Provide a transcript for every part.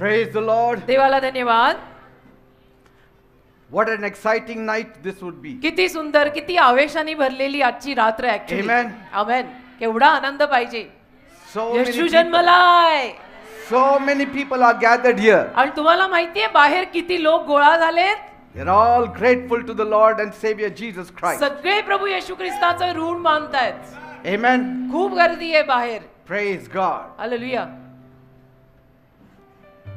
Praise the Lord. देवाला धन्यवाद. What an exciting night this would be. किती सुंदर, किती आवेशाने भरलेली आजची रात्र आहे ऍक्च्युअली. Amen. आमेन. केवढा आनंद पाहिजे. So many Yeshu people, जन्मलाय. so many people are gathered here. आणि तुम्हाला माहितीये बाहेर किती लोक गोळा झालेत. They're all grateful to the Lord and Savior Jesus Christ. सगळे प्रभू येशू ख्रिस्ताचं ऋण मानतायत. Amen. खूप गर्दी आहे बाहेर. Praise God. Hallelujah.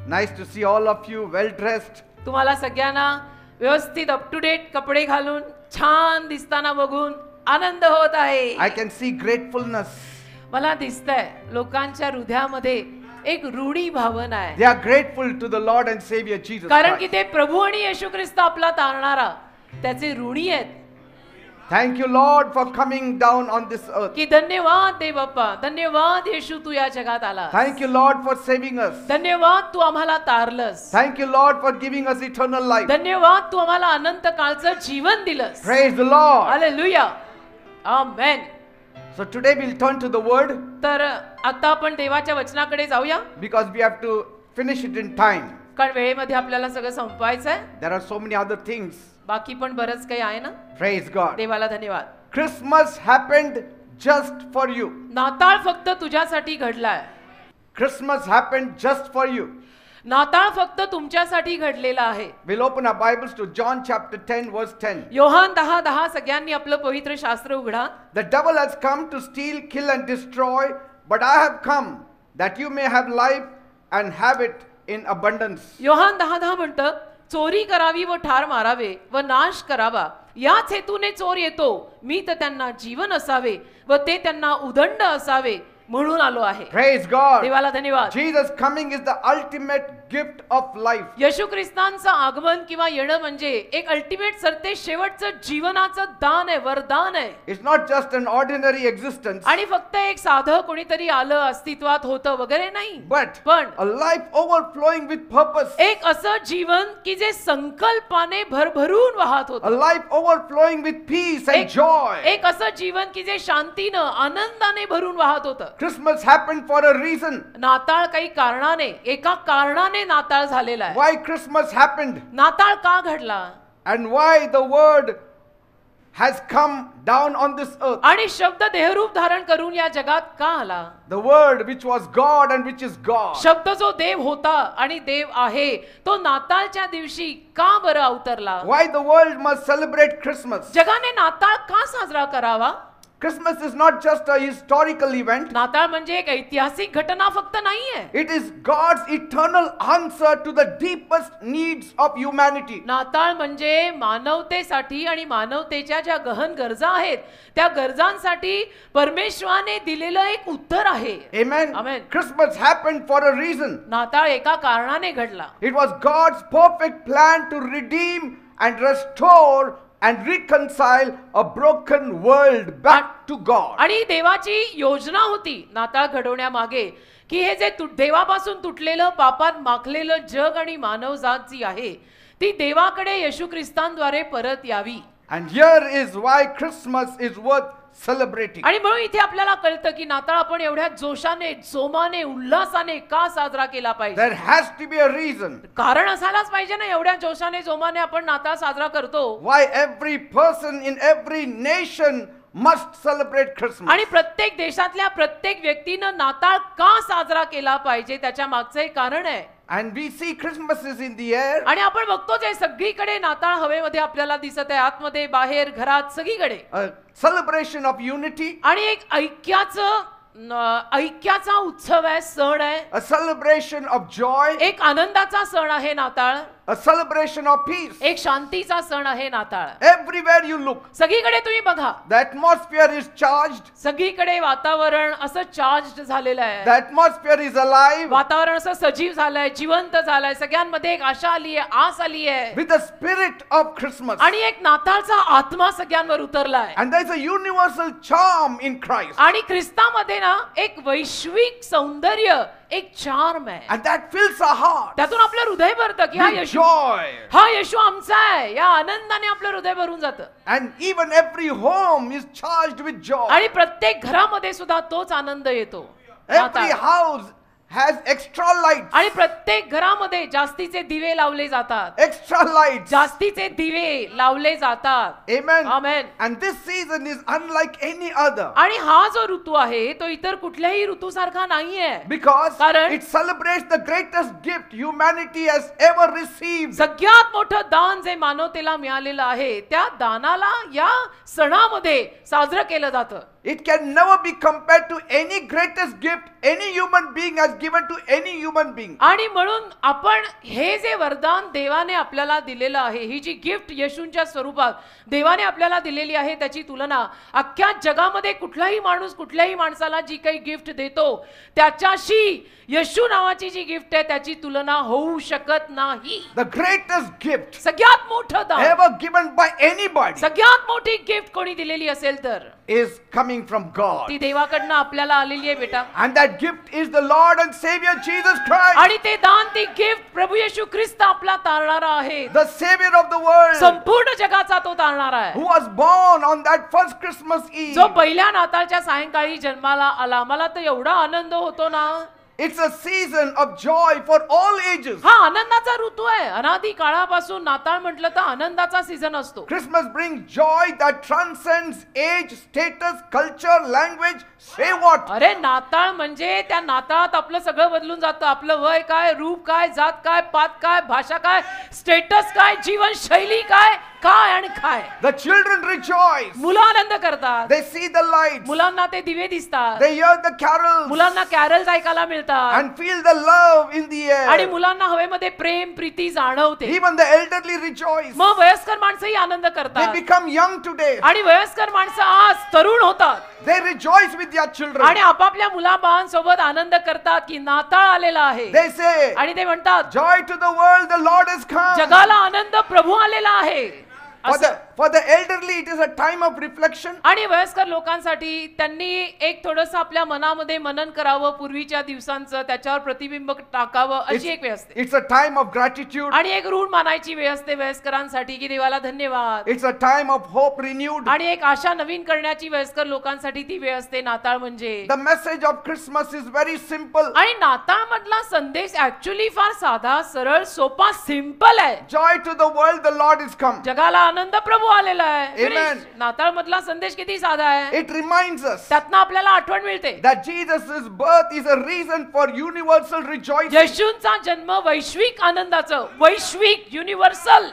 Nice to see all of you well dressed. तुम्हाला सगळ्यांना व्यवस्थित अप टू डेट कपडे घालून छान दिसताना बघून आनंद होत आहे. I can see gratefulness. मला दिसतंय लोकांच्या हृदयामध्ये एक ऋणी भावना आहे. They are grateful to the Lord and Savior Jesus कारण की Christ. ते प्रभू आणि येशू ख्रिस्त आपला तारणारा त्याचे ऋणी आहेत. Thank you, Lord, for coming down on this earth. की धन्यवाद देव बाप्पा, धन्यवाद येशू तू या जगात आला. Thank you, Lord, for saving us. धन्यवाद तू आम्हाला तारलंस. Thank you, Lord, for giving us eternal life. धन्यवाद तू आम्हाला अनंत काळचं जीवन दिलंस. Praise the Lord. Hallelujah. Amen. So today we'll turn to the word तर आता आपण देवाच्या वचनाकडे जाऊया because we have to finish it in time. कारण वेळेमध्ये आपल्याला सगळं संपवायचं आहे. There are so many other things. बाकी पण बरंच काही आहे ना. Praise God. देवाला धन्यवाद. Christmas happened just for you. नाताळ फक्त तुझ्यासाठी घडलाय. Christmas happened just for you. नाताळ फक्त तुमच्यासाठी घडलेला आहे. We'll open our Bibles to John chapter 10 verse 10. Yohan 10:10 सगळ्यांनी आपलं पवित्र शास्त्र उघडा. The devil has come to steal, kill and destroy, but I have come that you may have life and have it in abundance. Yohan 10:10 म्हणतं, चोरी करावी व ठार मारावे व नाश करावा याच हेतूने चोर येतो. मी तर त्यांना जीवन असावे व ते त्यांना उदंड असावे म्हणून आलो आहे. Praise God. देवाला धन्यवाद. Jesus coming is the ultimate gift of life. येशू ख्रिस्तांचं आगमन किंवा येणं म्हणजे एक अल्टिमेट सरते शेवटचं जीवनाचं दान आहे, वरदान आहे. It's not just an ordinary existence, आणि फक्त एक साधं कोणीतरी आलं अस्तित्वात होतं वगैरे नाही, but पण a life overflowing with purpose. एक असं जीवन की जे संकल्पाने भरभरून वाहत A होतं. life overflowing with peace and joy. एक असं जीवन की जे शांतीनं आनंदाने भरून वाहत होतं. Christmas happened for a reason. नाताळ काही कारणाने, एका कारणाने नाताळ झालेला आहे. Why Christmas happened नाताळ का घडला and why the word has come down on this earth. आणि शब्द देहरूप धारण करून या जगात का आला. The word which was God and which is God. शब्द जो देव होता आणि देव आहे तो नाताळच्या दिवशी का बरं अवतरला. Why the world must celebrate Christmas. जगाने नाताळ का साजरा करावा. Christmas is not just a historical event. नाताळ म्हणजे एक ऐतिहासिक घटना फक्त नाहीये. It is God's eternal answer to the deepest needs of humanity. नाताळ म्हणजे मानवतेसाठी आणि मानवतेच्या ज्या गहन गरजा आहेत त्या गरजांसाठी परमेश्वराने दिलेलं एक उत्तर आहे. Amen. Amen. Christmas happened for a reason. नाताळ एका कारणाने घडला. It was God's perfect plan to redeem and restore and reconcile a broken world back to God. आणि देवाची योजना होती नाताळ घडवण्यामागे की हे जे देवापासून तुटलेलं पापात माखलेलं जग आणि मानवजात जी आहे ती देवाकडे येशू ख्रिस्तांद्वारे परत यावी. And here is why Christmas is worth celebrating. आणि म्हणून इथे आपल्याला कळतं की नाताळ आपण एवढ्या जोशाने, जोमाने, उल्हासाने का साजरा केला पाहिजे. There has to be a reason कारण असायलाच पाहिजे ना. एवढ्या जोशाने, जोमाने आपण नाताळ साजरा करतो. why every person in every nation must celebrate Christmas. आणि प्रत्येक देशातल्या प्रत्येक व्यक्तीनं नाताळ का साजरा केला पाहिजे त्याच्या मागचं एक कारण आहे. And we see Christmas is in the air. आणि आपण बघतो जे सगळीकडे नाताळ हवेमध्ये आपल्याला दिसत आहे. आतमध्ये, बाहेर, घरात, सगळीकडे A celebration of unity. आणि एक ऐक्याचा उत्सव आहे, सण आहे. A celebration of joy. एक आनंदाचा सण आहे नाताळ. A celebration of peace. एक शांतीचा सण आहे नाताळ. Everywhere you look, सगळीकडे तुम्ही बघा, the atmosphere is charged. सगळीकडे वातावरण असं चार्ज झालेलं आहे. The atmosphere is alive वातावरण असं सजीव झालंय, जिवंत झालंय. सगळ्यांमध्ये एक आशा आली आहे, आस आली आहे. with the spirit of Christmas. आणि एक नाताळचा आत्मा सगळ्यांवर उतरलाय. And there is a universal charm in Christ. आणि ख्रिस्तामध्ये ना एक वैश्विक सौंदर्य, एक चार्म आहे. And that fills our heart त्यातून आपलं हृदय भरतं की हा with येशू, joy. हा येशू आमचा आहे. या आनंदाने आपलं हृदय भरून जातं. And even every home is charged with joy. आणि प्रत्येक घरामध्ये सुद्धा तोच आनंद येतो. Every house has extra lights. आणि प्रत्येक घरामध्ये जास्तीचे दिवे लावले जातात. Extra lights. जास्तीचे दिवे लावले जातात. Amen. Amen. And this season is unlike any other. आणि हा जो ऋतू आहे तो इतर कुठल्याही ऋतूसारखा नाहीये. Because कारण it celebrates the greatest gift humanity has ever received. सगळ्यात मोठं दान जे मानवतेला मिळालेलं आहे त्या दानाला या सणामध्ये साजरं केलं जातं. It can never be compared to any greatest gift any human being has given to any human being. आणि म्हणून आपण हे जे वरदान देवाने आपल्याला दिलेलं आहे, ही जी गिफ्ट येशूंच्या स्वरूपात देवाने आपल्याला दिलेली आहे त्याची तुलना अख्ख्या जगामध्ये कुठलाही माणूस कुठल्याही माणसाला जी काही गिफ्ट देतो त्याच्याशी येशू नावाची जी गिफ्ट आहे त्याची तुलना होऊ शकत नाही. The greatest gift सगळ्यात मोठं दान ever given by anybody सगळ्यात मोठी गिफ्ट कोणी दिलेली असेल तर is coming from God. ती देवाकडनं आपल्याला आलेली आहे बेटा. And that gift is the Lord and Savior Jesus Christ. आणि ते दान ती गिफ्ट प्रभू येशू ख्रिस्त आपला तारणारा आहे. The Savior of the world. संपूर्ण जगाचा तो तारणारा आहे. Who was born on that first Christmas Eve. जो पहिल्या नाताळच्या सायंकाळी जन्माला आला. मला तर एवढा आनंद होतो ना. It's a season of joy for all ages. हा आनंदाचा ऋतू आहे. अनादी काळापासून नाताळ म्हटलं तर आनंदाचा सीझन असतो. Christmas brings joy that transcends age, status, culture, language. Say what? अरे नाताळ म्हणजे त्या नाताळात आपलं सगळं बदलून जातं. आपलं वय काय, रूप काय, जात काय, पात काय, भाषा काय, स्टेटस काय, जीवनशैली काय, काय आणि काय. The children rejoice. मुलं आनंद करतात. They see the lights. मुलांना ते दिवे दिसतात. They hear the carols. मुलांना कॅरल्स ऐकायला मिळतात. And feel the love in the आणि air. मुलांना हवेमध्ये प्रेम प्रीती जाणवते. Even the elderly rejoice. मग वयस्कर माणसंही आनंद They करतात. become young today. आणि वयस्कर माणसं आज तरुण होतात. They rejoice with their children. आणि आपापल्या मुलाबाळांसोबत आनंद करतात की नाताळ आलेला आहे. They say, आणि ते म्हणतात joy to the world, the Lord has come. जगाला आनंद प्रभू आलेला आहे. For the elderly, it is a time of reflection. आणि वयस्कर लोकांसाठी त्यांनी एक थोडंसं आपल्या मनामध्ये मनन करावं पूर्वीच्या दिवसांचं, त्याच्यावर प्रतिबिंब टाकावं अशी एक वेळ असते. It's a time of gratitude. आणि एक ऋण मानायची वेळ असते वयस्करांसाठी की देवाला धन्यवाद. It's a time of hope renewed. आणि एक आशा नवीन करण्याची वयस्कर लोकांसाठी ती वेळ असते नाताळ म्हणजे. The message of Christmas is very simple. आणि नाताळ मधला संदेश ऍक्च्युअली फार साधा सरळ सोपा सिंपल आहे. Joy to the world, the Lord is come. जगाला आनंद प्रभू आलेला आहे. Amen. नाताळ मधला संदेश किती साधा आहे. It reminds us त्यातनं आपल्याला आठवण मिळते that Jesus' birth is a reason for universal rejoicing. येशूंचा जन्म वैश्विक आनंदाचं, वैश्विक युनिव्हर्सल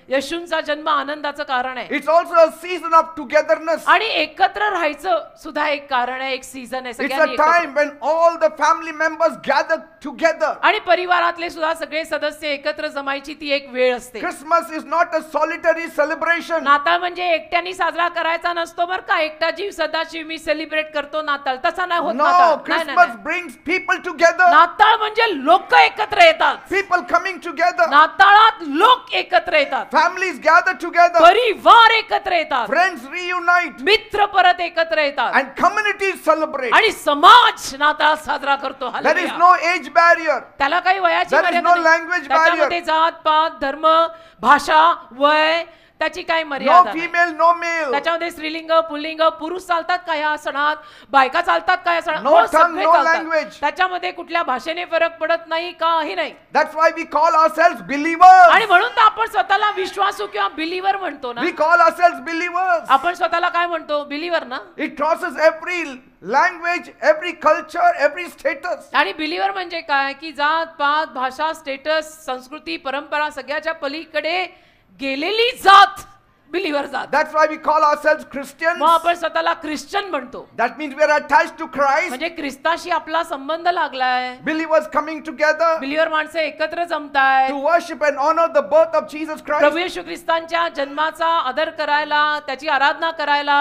येशूंचा जन्म आनंदाचं कारण आहे. It's also a season of togetherness. आणि एकत्र राहायचं सुद्धा एक कारण आहे, एक सीझन आहे. It's a सगळ्यांनी एकत्र. time when all the family members gather together. आणि परिवारातले सुद्धा सगळे सदस्य एकत्र जमायची ती एक वेळ असते. Christmas is not a solitary celebration. नाताळ म्हणजे एकट्याने साजरा करायचा नसतो बरं का. एकटा जीव सदाशिव मी सेलिब्रेट करतो नाताळ, तसा नाही होत No, नाताळ. नाही, नाही, Christmas नाही. brings people together. नाताळ म्हणजे लोक एकत्र येतात. People coming together. नाताळात लोक एकत्र येतात. Families gather together. परिवार एकत्र येतात. Friends reunite. मित्र परत एकत्र येतात. And communities celebrate. आणि समाज नाताळ साजरा करतो. There is hallelujah. no age barrier. त्याला काही वयाची There is मर्यादा no नाही. language त्याच्यामध्ये जात पात धर्म भाषा वय त्याची काही No मर्यादा नाही. female, no male. त्याच्यामध्ये स्त्रीलिंग पुल्लिंग पुरुष चालतात का या सणात, बायका चालतात का या सणात, No हो, tongue, सगळे no चालतात. language. त्याच्यामध्ये कुठल्या भाषेने फरक पडत नाही काही नाही. That's why we call ourselves believers. आणि म्हणून तर आपण स्वतःला विश्वासू किंवा बिलीवर म्हणतो ना. We call ourselves believers. आपण स्वतःला काय म्हणतो, बिलीवर ना. It crosses every language, every culture, every status. आणि बिलीवर म्हणजे काय की जात पात भाषा स्टेटस संस्कृती परंपरा सगळ्याच्या पलीकडे गेलेली जात बिलीवर जात. That's why we call ourselves Christians. मग आपण स्वतःला ख्रिश्चन म्हणतो. That means we are attached to Christ. म्हणजे ख्रिस्ताशी आपला संबंध लागलाय. Believers coming together बिलीवर माणसं एकत्र जमतायत. to worship and honor the birth of Jesus Prabhu Christ. येशू ख्रिस्तांच्या जन्माचा आदर करायला, त्याची आराधना करायला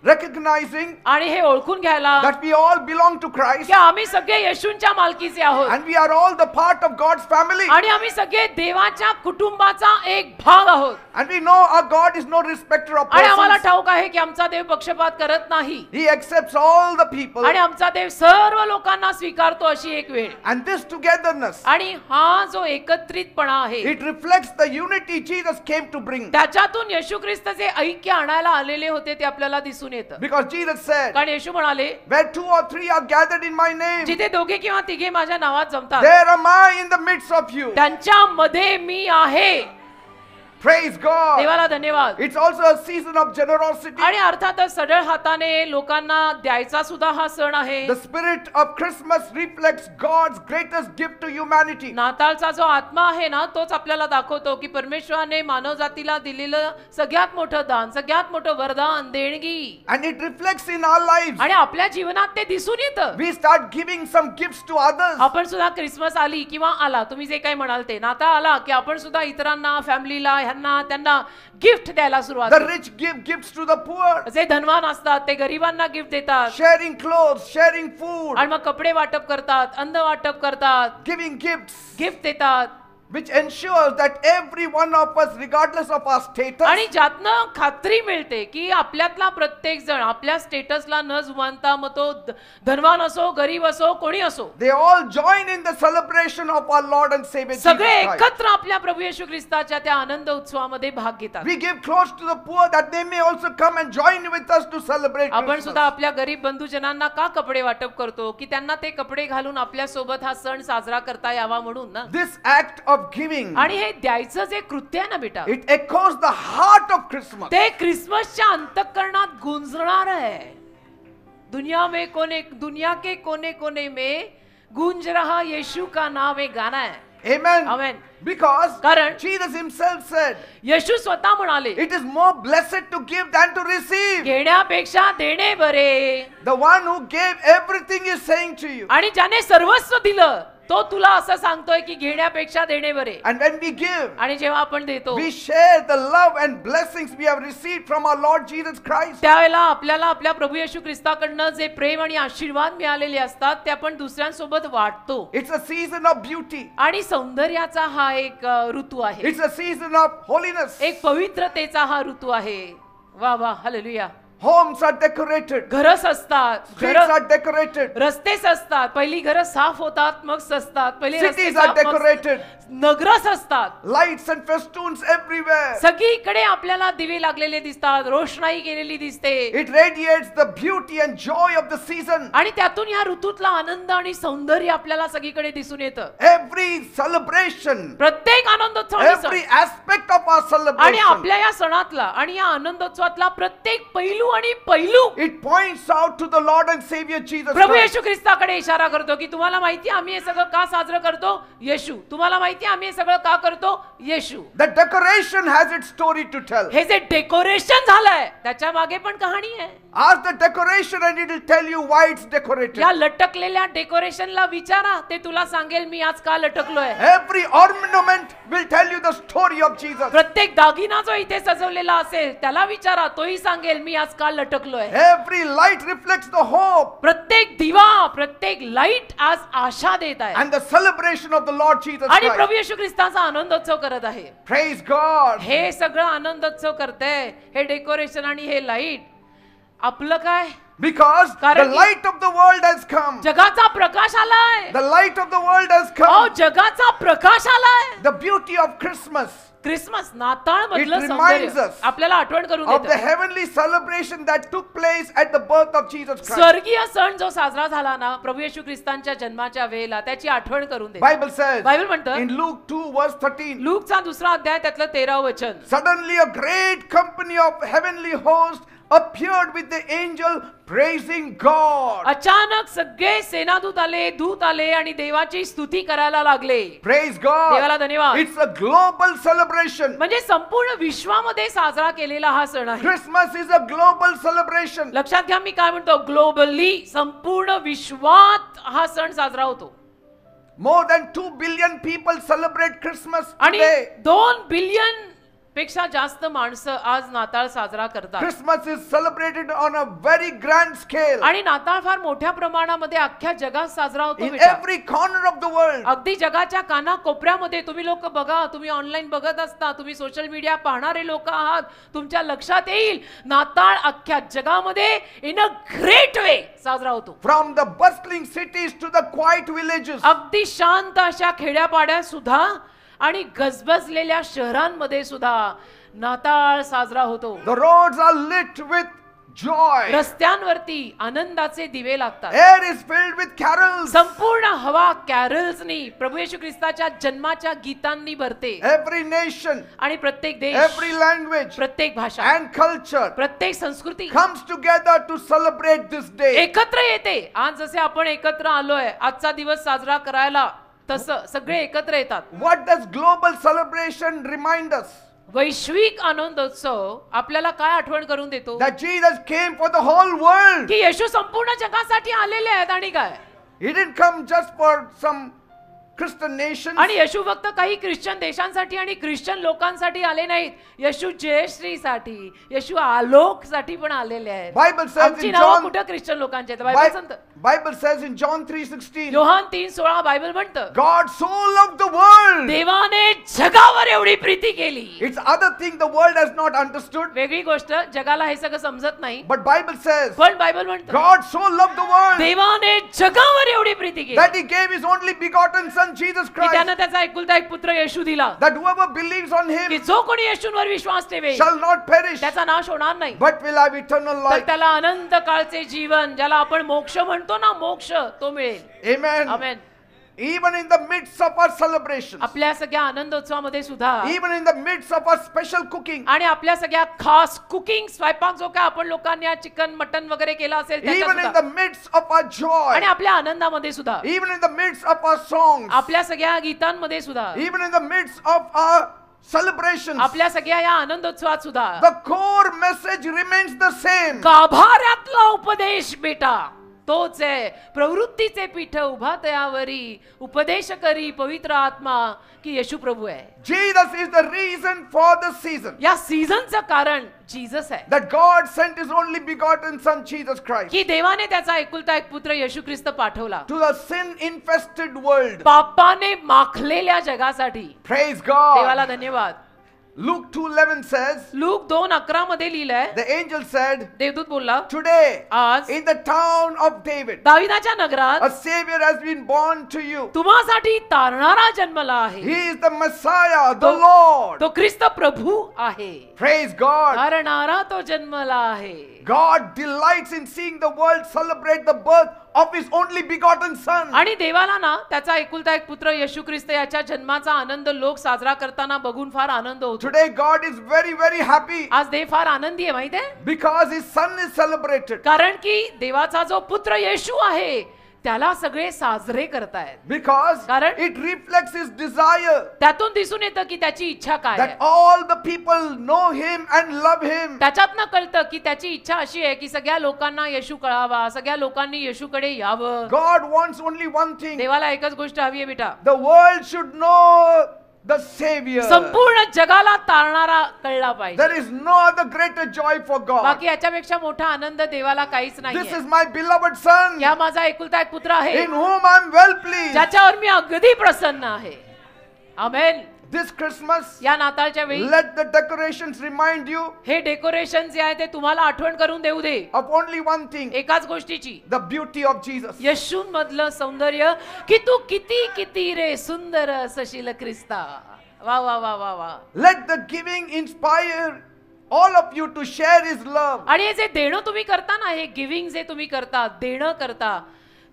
Recognizing आणि हे ओळखून घ्यायला that we all belong to Christ. की आम्ही सगळे येशूंच्या मालकीचे आहोत. And we are all the part of God's family. आणि आम्ही सगळे देवाच्या कुटुंबाचा एक भाग आहोत. And we know our God is no respecter of आणि आम्हाला persons. ठाऊक आहे की आमचा देव पक्षपात करत नाही. He accepts all the people. आणि आमचा देव सर्व लोकांना स्वीकारतो अशी एक वेळ. And this togetherness, आणि हा जो एकत्रितपणा आहे it reflects the unity Jesus came to bring. त्याच्यातून येशू ख्रिस्त जे ऐक्य आणायला आलेले होते ते आपल्याला दिसून दिसून येतं. Because Jesus said, कारण येशू म्हणाले, where 2 or 3 are gathered in my name, जिथे दोघे किंवा तिघे माझ्या नावात जमतात there am I in the midst of you. त्यांच्यामध्ये मी आहे. Praise God. देवाला धन्यवाद. It's also a season of generosity. आणि अर्थातच सढळ हाताने लोकांना द्यायचा सुद्धा हा सण आहे. The spirit of Christmas reflects God's greatest gift to humanity. नाताळचा जो आत्मा आहे ना, तोच आपल्याला दाखवतो की परमेश्वराने मानव जातीला दिलेलं सगळ्यात मोठं दान, सगळ्यात मोठं वरदान, देणगी. And it reflects in our lives. आणि आपल्या जीवनात ते दिसून येतं. We start giving some gifts to others. आपण सुद्धा क्रिसमस आली किंवा आला, तुम्ही जे काही म्हणाल ते, नाताळ आला की आपण सुद्धा इतरांना, फॅमिलीला, त्यांना गिफ्ट द्यायला सुरुवात. The rich give gifts to the poor. जे धनवान असतात ते गरिबांना गिफ्ट देतात. Sharing clothes, sharing food. आणि मग कपडे वाटप करतात, अन्न वाटप करतात, Giving gifts, गिफ्ट देतात. which ensures that every one of us, regardless of our status, आणि ज्यातनं खात्री मिळते की आपल्यातला प्रत्येक जण आपल्या स्टेटसला न जुमानता, मग तो धनवान असो, गरीब असो, कोणी असो, they all join in the celebration of our Lord and Savior Jesus सगळे Christ. एकत्र आपल्या प्रभू येशू ख्रिस्ताच्या त्या आनंद उत्सवामध्ये भाग घेतात. We give clothes to the poor that they may also come and join with us to celebrate आपण Christmas. सुद्धा आपल्या गरीब बंधुजनांना का कपडे वाटप करतो की त्यांना ते कपडे घालून आपल्या सोबत हा सण साजरा करता यावा म्हणून ना. This act of giving, आणि हे द्यायचं जे कृत्य आहे ना बेटा, it echoes the heart of Christmas. ते ख्रिसमसच्या अंतःकरणात गुंजणार आहे. दुनिया के कोने कोने में गूंज रहा यीशु का नाम एक गाना है. Amen. Amen. Because कारण Jesus himself said, येशू स्वतः म्हणाले, it is more blessed to give than to receive. घेण्यापेक्षा देणे बरे. The one who gave everything is saying to you. आणि ज्याने सर्वस्व दिलं तो तुला असं सांगतोय की घेण्यापेक्षा देणे बरे. And when we give, आणि जेव्हा आपण देतो, we share the love and blessings we have received from our Lord Jesus Christ. त्यावेळेला आपल्याला आपल्या प्रभू येशू ख्रिस्ताकडनं जे प्रेम आणि आशीर्वाद मिळालेले असतात ते आपण दुसऱ्यांसोबत वाटतो. It's a season of beauty. आणि सौंदर्याचा हा एक ऋतू आहे. It's a season of holiness. एक पवित्रतेचा हा ऋतू आहे. वा वा, हालेलुया. Homes are decorated. घरं सजतात, Streets are decorated. रस्ते सजतात. पहिली घरं साफ होतात, मग सजतात. पहिले रस्ते Cities are साफ, मग decorated. नगरं सजतात. Lights and festoons everywhere. सगळीकडे आपल्याला दिवे लागलेले दिसतात, रोषणाई केलेली दिसते. It radiates the beauty and joy of the season. आणि त्यातून या ऋतूतला आनंद आणि सौंदर्य आपल्याला सगळीकडे दिसून येतं. Every celebration, प्रत्येक आनंदोत्सव every aspect of our आणि celebration, आपल्या या सणातला आणि या आनंदोत्सवातला प्रत्येक पैलू आणि पैलू it points out to the Lord and Savior Jesus Prabhu Christ. येशू ख्रिस्ताकडे इशारा करतो की तुम्हाला माहिती आम्ही हे सगळं का साजरं करतो? येशू. तुम्हाला माहिती आम्ही हे सगळं का करतो? येशू. The decoration has its story to tell. हे जे डेकोरेशन झालंय त्याच्या मागे पण कहाणी आहे. Ask the decoration and it will tell you why it's decorated. या लटकलेल्या डेकोरेशनला विचारा, ते तुला सांगेल मी आज का लटकलोय. Every ornament will tell you the story of Jesus. प्रत्येक दागिना जो इथे सजवलेला असेल त्याला विचारा, तोही सांगेल मी आज का लटकलोय. Every light reflects the hope प्रत्येक दिवा, प्रत्येक लाईट आज आशा देत आहे and the celebration of the Lord Jesus आणि Christ. प्रभू येशू ख्रिस्ताचा आनंदोत्सव करत आहे. Praise God. हे सगळं आनंदोत्सव करते, हे डेकोरेशन आणि हे लाईट. आपलं काय? Because the कारण की light of the world has come. जगाचा प्रकाश आलाय. The light of the world has अहो, come. जगाचा प्रकाश आलाय. The beauty of Christmas, Christmas, नाताळ मधलं It reminds सौंदर्य us आपल्याला आठवण करून of the देतं. heavenly celebration that took place at the birth of Jesus Christ. स्वर्गीय सण जो साजरा झाला ना प्रभू येशू ख्रिस्तांच्या जन्माच्या वेळेला, त्याची आठवण करून देतं. Bible says बायबल म्हणतं in Luke 2 verse 13, लूकचा 2रा अध्याय त्यातलं 13व वचन, suddenly a great company of heavenly hosts appeared with the angel praising God. अचानक सगळे सेनादूत आले, दूत आले आणि देवाची स्तुती करायला लागले. Praise God. देवाला धन्यवाद. It's a global celebration. म्हणजे संपूर्ण विश्वामध्ये साजरा केलेला हा सण आहे. Christmas is a global celebration. लक्षात घ्या मी काय म्हणतो, ग्लोबली, संपूर्ण विश्वात हा सण साजरा होतो. More than 2 billion people celebrate Christmas आणि today. 2 बिलियन पेक्षा जास्त माणसं आज नाताळ साजरा करतात. Christmas is celebrated on a very grand scale. आणि नाताळ फार मोठ्या प्रमाणामध्ये अख्ख्या जगात साजरा होतो In बेटा. every corner of the world. अगदी जगाच्या कानाकोपऱ्यामध्ये तुम्ही लोक बघा, तुम्ही ऑनलाईन बघत असता, तुम्ही सोशल मीडिया पाहणारे लोक आहात, तुमच्या लक्षात येईल नाताळ अख्ख्या जगामध्ये इन अ ग्रेट वे साजरा होतो. From the bustling cities to the quiet villages. अगदी शांत अशा खेड्यापाड्यात सुद्धा आणि गजबजलेल्या शहरांमध्ये सुद्धा नाताळ साजरा होतो. The roads are lit with joy. रस्त्यांवरती आनंदाचे दिवे लागतात. Air is filled with carols. संपूर्ण हवा कॅरल्सनी प्रभू येशू ख्रिस्ताच्या जन्माच्या गीतांनी भरते. Every nation, आणि प्रत्येक देश, every language प्रत्येक भाषा, and culture प्रत्येक संस्कृती comes together to celebrate this day. एकत्र येते. आज जसे आपण एकत्र आलोय आजचा दिवस साजरा करायला, तसं सगळे एकत्र येतात. What does global celebration remind us? वैश्विक आनंदोत्सव आपल्याला काय आठवण करून देतो? That Jesus came for the whole world. की येशू संपूर्ण जगासाठी आलेले आहेत. आणि काय, He didn't come just for some Christian nations. आणि येशू फक्त काही ख्रिश्चन देशांसाठी आणि ख्रिश्चन लोकांसाठी आले नाहीत. येशू जयश्रीसाठी, येशू आलोकसाठी पण आलेले आहेत. Bible says आमची in नावं John, कुठं ख्रिश्चन लोकांची आहेत? बायबल सांगतं. Bible says in John 3:16, योहान 3:16 बायबल म्हणतं, God so loved the world. देवाने जगावर एवढी प्रीती केली. It's other thing the world has not understood. वेगळी गोष्ट, जगाला हे सगळं समजत नाही. But Bible says, पण बायबल म्हणतं, God so loved the world देवाने जगावर एवढी प्रीती केली that He gave His only begotten Son, Jesus की Christ, त्यानं त्याचा एकुलता एक पुत्र येशू दिला, that whoever believes on की Him जो कोणी येशूंवर विश्वास ठेवेल shall not perish, त्याचा नाश होणार नाही, but will have eternal तर life. त्याला अनंत काळचे जीवन, ज्याला आपण मोक्ष म्हणतो ना, मोक्ष, तो मिळेल. Amen. Amen. Even in the midst of our celebrations, आपल्या सगळ्या आनंदोत्सवामध्ये सुद्धा, even in the midst of our special cooking, आणि आपल्या सगळ्या खास कुकिंग स्वयंपाक जो काय आपण लोकांनी आज चिकन मटन वगैरे केला असेल त्याच्यात even in सुद्धा, the midst of our joy, आणि आपल्या आनंदामध्ये सुद्धा, even in the midst of our songs, आपल्या सगळ्या गीतांमध्ये सुद्धा, even in the midst of our celebrations, आपल्या सगळ्या या आनंदोत्सवात सुद्धा the core message remains the same. गाभाऱ्यातला उपदेश बेटा तोच आहे. प्रवृत्तीचे पीठ उभा तयावरी, उपदेश करी पवित्र आत्मा, की येशू प्रभू आहे. Jesus is the reason for the season. या सीझनचं कारण जीसस आहे. That God sent His only begotten Son, Jesus Christ, की देवाने त्याचा एकुलता एक पुत्र येशू ख्रिस्त पाठवला to the sin-infested world. पापाने माखलेल्या जगासाठी. Praise God. देवाला धन्यवाद. Luke 2:11 says, लूक 2:11 मध्ये लिहिलंय, the angel said, देवदूत बोलला, today आज in the town of David, दाविदाच्या नगरात a Savior has been born to you. तुम्हासाठी तारणारा जन्मला आहे. He is the Messiah, the Lord. तो ख्रिस्त प्रभू आहे. Praise God. तारणारा तो जन्मला आहे. God delights in seeing the world celebrate the birth of His only begotten Son. आणि देवाला ना त्याचा एकुलता एक पुत्र येशू ख्रिस्त याच्या जन्माचा आनंद लोक साजरा करताना बघून फार आनंद होतो. Today God is very, very happy आज देव फार आनंदी आहे माहिती आहे, because His Son is celebrated. कारण की देवाचा जो पुत्र येशू आहे त्याला सगळे साजरे करतायत. Because कारण it reflects His desire त्यातून दिसून येतं की त्याची इच्छा काय that आहे. all the people know Him and love Him. त्याच्यातनं कळतं की त्याची इच्छा अशी आहे की सगळ्या लोकांना येशू कळावा, सगळ्या लोकांनी येशूकडे यावं. God wants only one thing. देवाला एकच गोष्ट हवी आहे बेटा, The world should know the Savior. संपूर्ण जगाला तारणारा कळला पाहिजे. There is no other greater joy for God. बाकी याच्यापेक्षा मोठा आनंद देवाला काहीच This नाहीये. is my beloved Son, या माझा एकुलता एक पुत्र आहे in whom I am well pleased. ज्याच्यावर मी अगदी प्रसन्न आहे. आमेन. This Christmas, या नाताळच्या वेळी let the decorations remind you हे डेकोरेशन जे आहे ते तुम्हाला आठवण करून देऊ दे of only one thing, एकाच गोष्टीची, the beauty of Jesus. येशूमधलं सौंदर्य, की तू किती किती रे सुंदर असशील ख्रिस्ता. वा वा वा वा वा. Let the giving inspire all of you to share His love. आणि हे जे देणं तुम्ही करता ना, हे गिव्हिंग जे तुम्ही करता, देणं करता,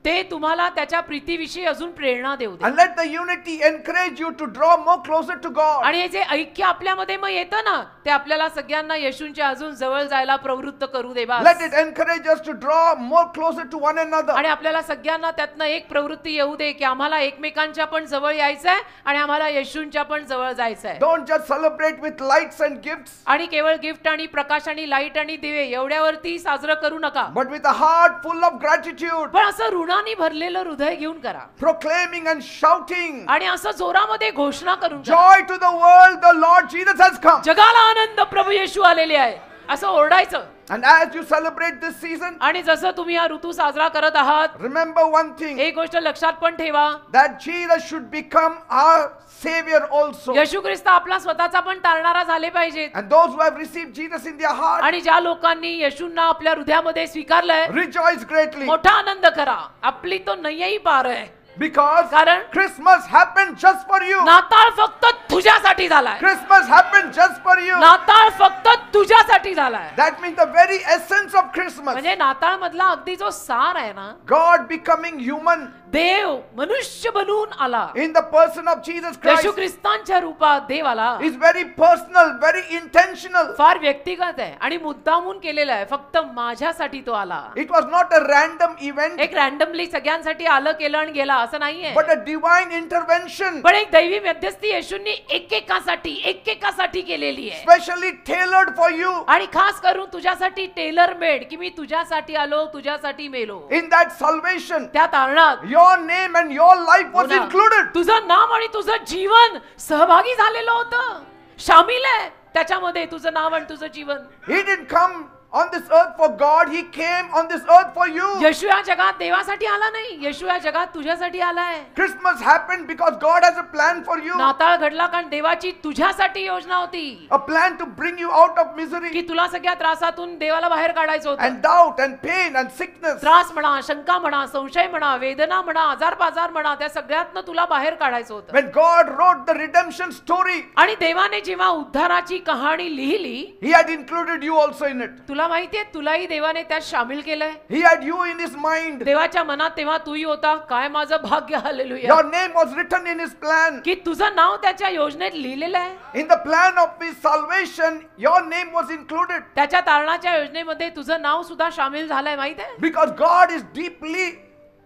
ते तुम्हाला त्याच्या प्रीतीविषयी अजून प्रेरणा देऊ दे. And let the unity encourage you to draw more closer to God. आणि हे जे ऐक्य आपल्यामध्ये मग येतं ना, ते आपल्याला सगळ्यांना येशूंच्या अजून जवळ जायला प्रवृत्त करू दे. बस. Let it encourage us to draw more closer to one another. आणि आपल्याला सगळ्यांना त्यातनं एक प्रवृत्ती येऊ दे की आम्हाला एकमेकांच्या पण जवळ यायचंय आणि आम्हाला येशूंच्या पण जवळ जायचंय. Don't just celebrate with lights and gifts, आणि केवळ गिफ्ट आणि प्रकाश आणि लाईट आणि दिवे एवढ्यावरती साजरं करू नका, but with a heart full of gratitude, पण असं ऋणाने भरलेलं हृदय घेऊन करा. proclaiming and shouting, आणि असं जोरामध्ये घोषणा करून करा. joy to the world, the Lord Jesus has come. जगाला आनंद, प्रभू येशू आलेले आहे, असं ओरडायचं. And as you celebrate this season, आणि जसं तुम्ही हा ऋतू साजरा करत आहात, remember one thing, एक गोष्ट लक्षात पण ठेवा, that Jesus should become our Savior also. येशू ख्रिस्त आपला स्वतःचा पण तारणारा झाले पाहिजेत. And those who have received Jesus in their heart, आणि ज्या लोकांनी येशूंना आपल्या हृदयामध्ये स्वीकारलंय, rejoice greatly, मोठा आनंद करा. आपली तो नय्यही पार आहे. Because कारण Christmas happened just for you. नाताळ फक्त तुझ्यासाठी झालाय. Christmas happened just for you. नाताळ फक्त तुझ्यासाठी झालाय. That means the very essence of Christmas. म्हणजे नाताळ मधला अगदी जो सार आहे ना, God becoming human देव मनुष्य बनून आला. in the person of Jesus Christ येशू ख्रिस्तांच्या रूपात देव आला. is very personal, very intentional. फार व्यक्तिगत आहे आणि मुद्दामून केलेला आहे. फक्त माझ्यासाठी तो आला. It was not a random event, एक रॅन्डमली सगळ्यांसाठी आलं केलं आणि गेला असं नाहीये. but a divine intervention, पण एक दैवी मध्यस्थी येशूंनी एकेकासाठी केलेली आहे. specially tailored for you. आणि खास करून तुझ्यासाठी टेलर मेड, की मी तुझ्यासाठी आलो, तुझ्यासाठी मेलो. In that salvation, त्या तारणात your name and your life was included. तुझं नाम आणि तुझं जीवन सहभागी झालेलं होतं. शामिल आहे त्याच्यामध्ये तुझं नाव आणि तुझं जीवन. He didn't come on this earth for God, he came on this earth for you. येशू या जगात देवासाठी आला नाही, येशू या जगात तुझ्यासाठी आलाय. Christmas happened because God has a plan for you. नाताळ घडला कारण देवाची तुझ्यासाठी योजना होती, A plan to bring you out of misery की तुला सगळ्या त्रासातून देवाला बाहेर काढायचं होतं. and doubt and pain and sickness. त्रास म्हणा, शंका म्हणा, संशय म्हणा, वेदना म्हणा, आजार पाजार म्हणा, त्या सगळ्यातनं तुला बाहेर काढायचं होतं. When God wrote the redemption story, आणि देवाने जेव्हा उद्धाराची कहाणी लिहिली, he had included you also in it. तुला माहितीये तुलाही देवाने त्यात शामिल केलंय. He had you in his mind. देवाच्या मनात तेव्हा तूही होता. काय माझं भाग्य, hallelujah, Your name was written in his plan. की तुझं नाव त्याच्या योजनेत लिहिलेलं आहे. In the plan of his salvation, your name was included. त्याच्या तारणाच्या योजनेमध्ये तुझं नाव सुद्धा शामिल झालंय. माहित आहे, Because God is deeply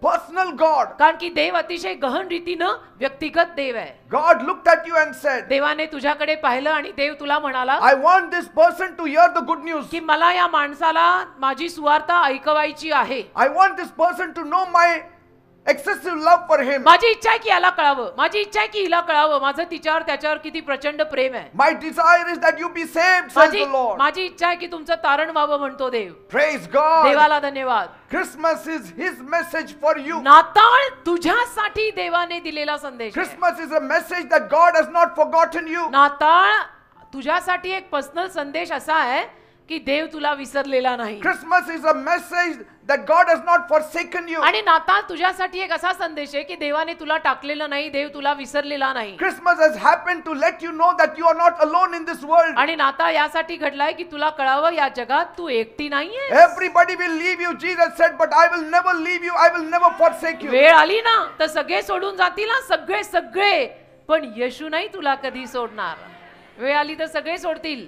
personal God. कारण की देव अतिशय गहन रीतीनं व्यक्तिगत देव आहे. God looked at you and said, देवाने तुझ्याकडे पाहिलं आणि देव तुला म्हणाला, I want this person to hear the good news. की मला या माणसाला माझी सुवार्ता ऐकवायची आहे. I want this person to know my excessive love for him. माझी इच्छा आहे की याला कळावं, माझी इच्छा आहे की हिला कळावं माझं तिच्यावर त्याच्यावर किती प्रचंड प्रेम आहे. My desire is that you be saved, says the Lord. माझी इच्छा आहे की तुमचं तारण व्हावं म्हणतो देव. Praise God. देवाला धन्यवाद. Christmas is his message for you. नाताळ तुझ्यासाठी देवाने दिलेला संदेश आहे. Christmas is a message that God has not forgotten you. नाताळ तुझ्यासाठी एक पर्सनल संदेश असा आहे की देव तुला विसरलेला नाही. Christmas is a message that God has not forsaken you. आणि नाताळ तुझ्यासाठी एक असा संदेश आहे की देवाने तुला टाकलेलं नाही, देव तुला विसरलेला नाही. Christmas has happened to let you know that you are not alone in this world. आणि नाताळ यासाठी घडलाय की तुला कळावं या जगात तू एकटी नाहीये. Everybody will leave you. Jesus said, but I will never leave you. I will never forsake you. वेळ आली ना तर सगळे सोडून जातील ना, सगळे, पण येशू नाही तुला कधी सोडणार. वेळ आली तर सगळे सोडतील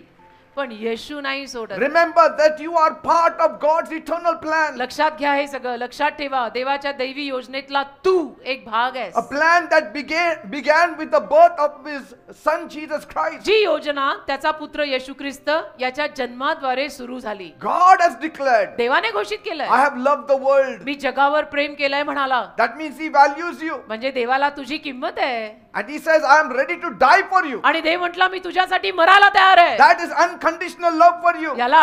पण येशू नाही सोडत. Remember that you are part of God's eternal plan. लक्षात घ्या, हे सगळं लक्षात ठेवा. देवाच्या दैवी योजनेतला तू एक भाग आहेस. A plan that began with the birth of his son Jesus Christ. जी योजना त्याचा पुत्र येशू ख्रिस्त याच्या जन्माद्वारे सुरू झाली. God has declared, देवाने घोषित केलंय, I have loved the world. मी जगावर प्रेम केलंय म्हणाला. That means he values you. म्हणजे देवाला तुझी किंमत आहे. And he says, I am ready to die for you. आणि देव म्हटला मी तुझ्यासाठी मरायला तयार आहे. That is unconditional love for you. याला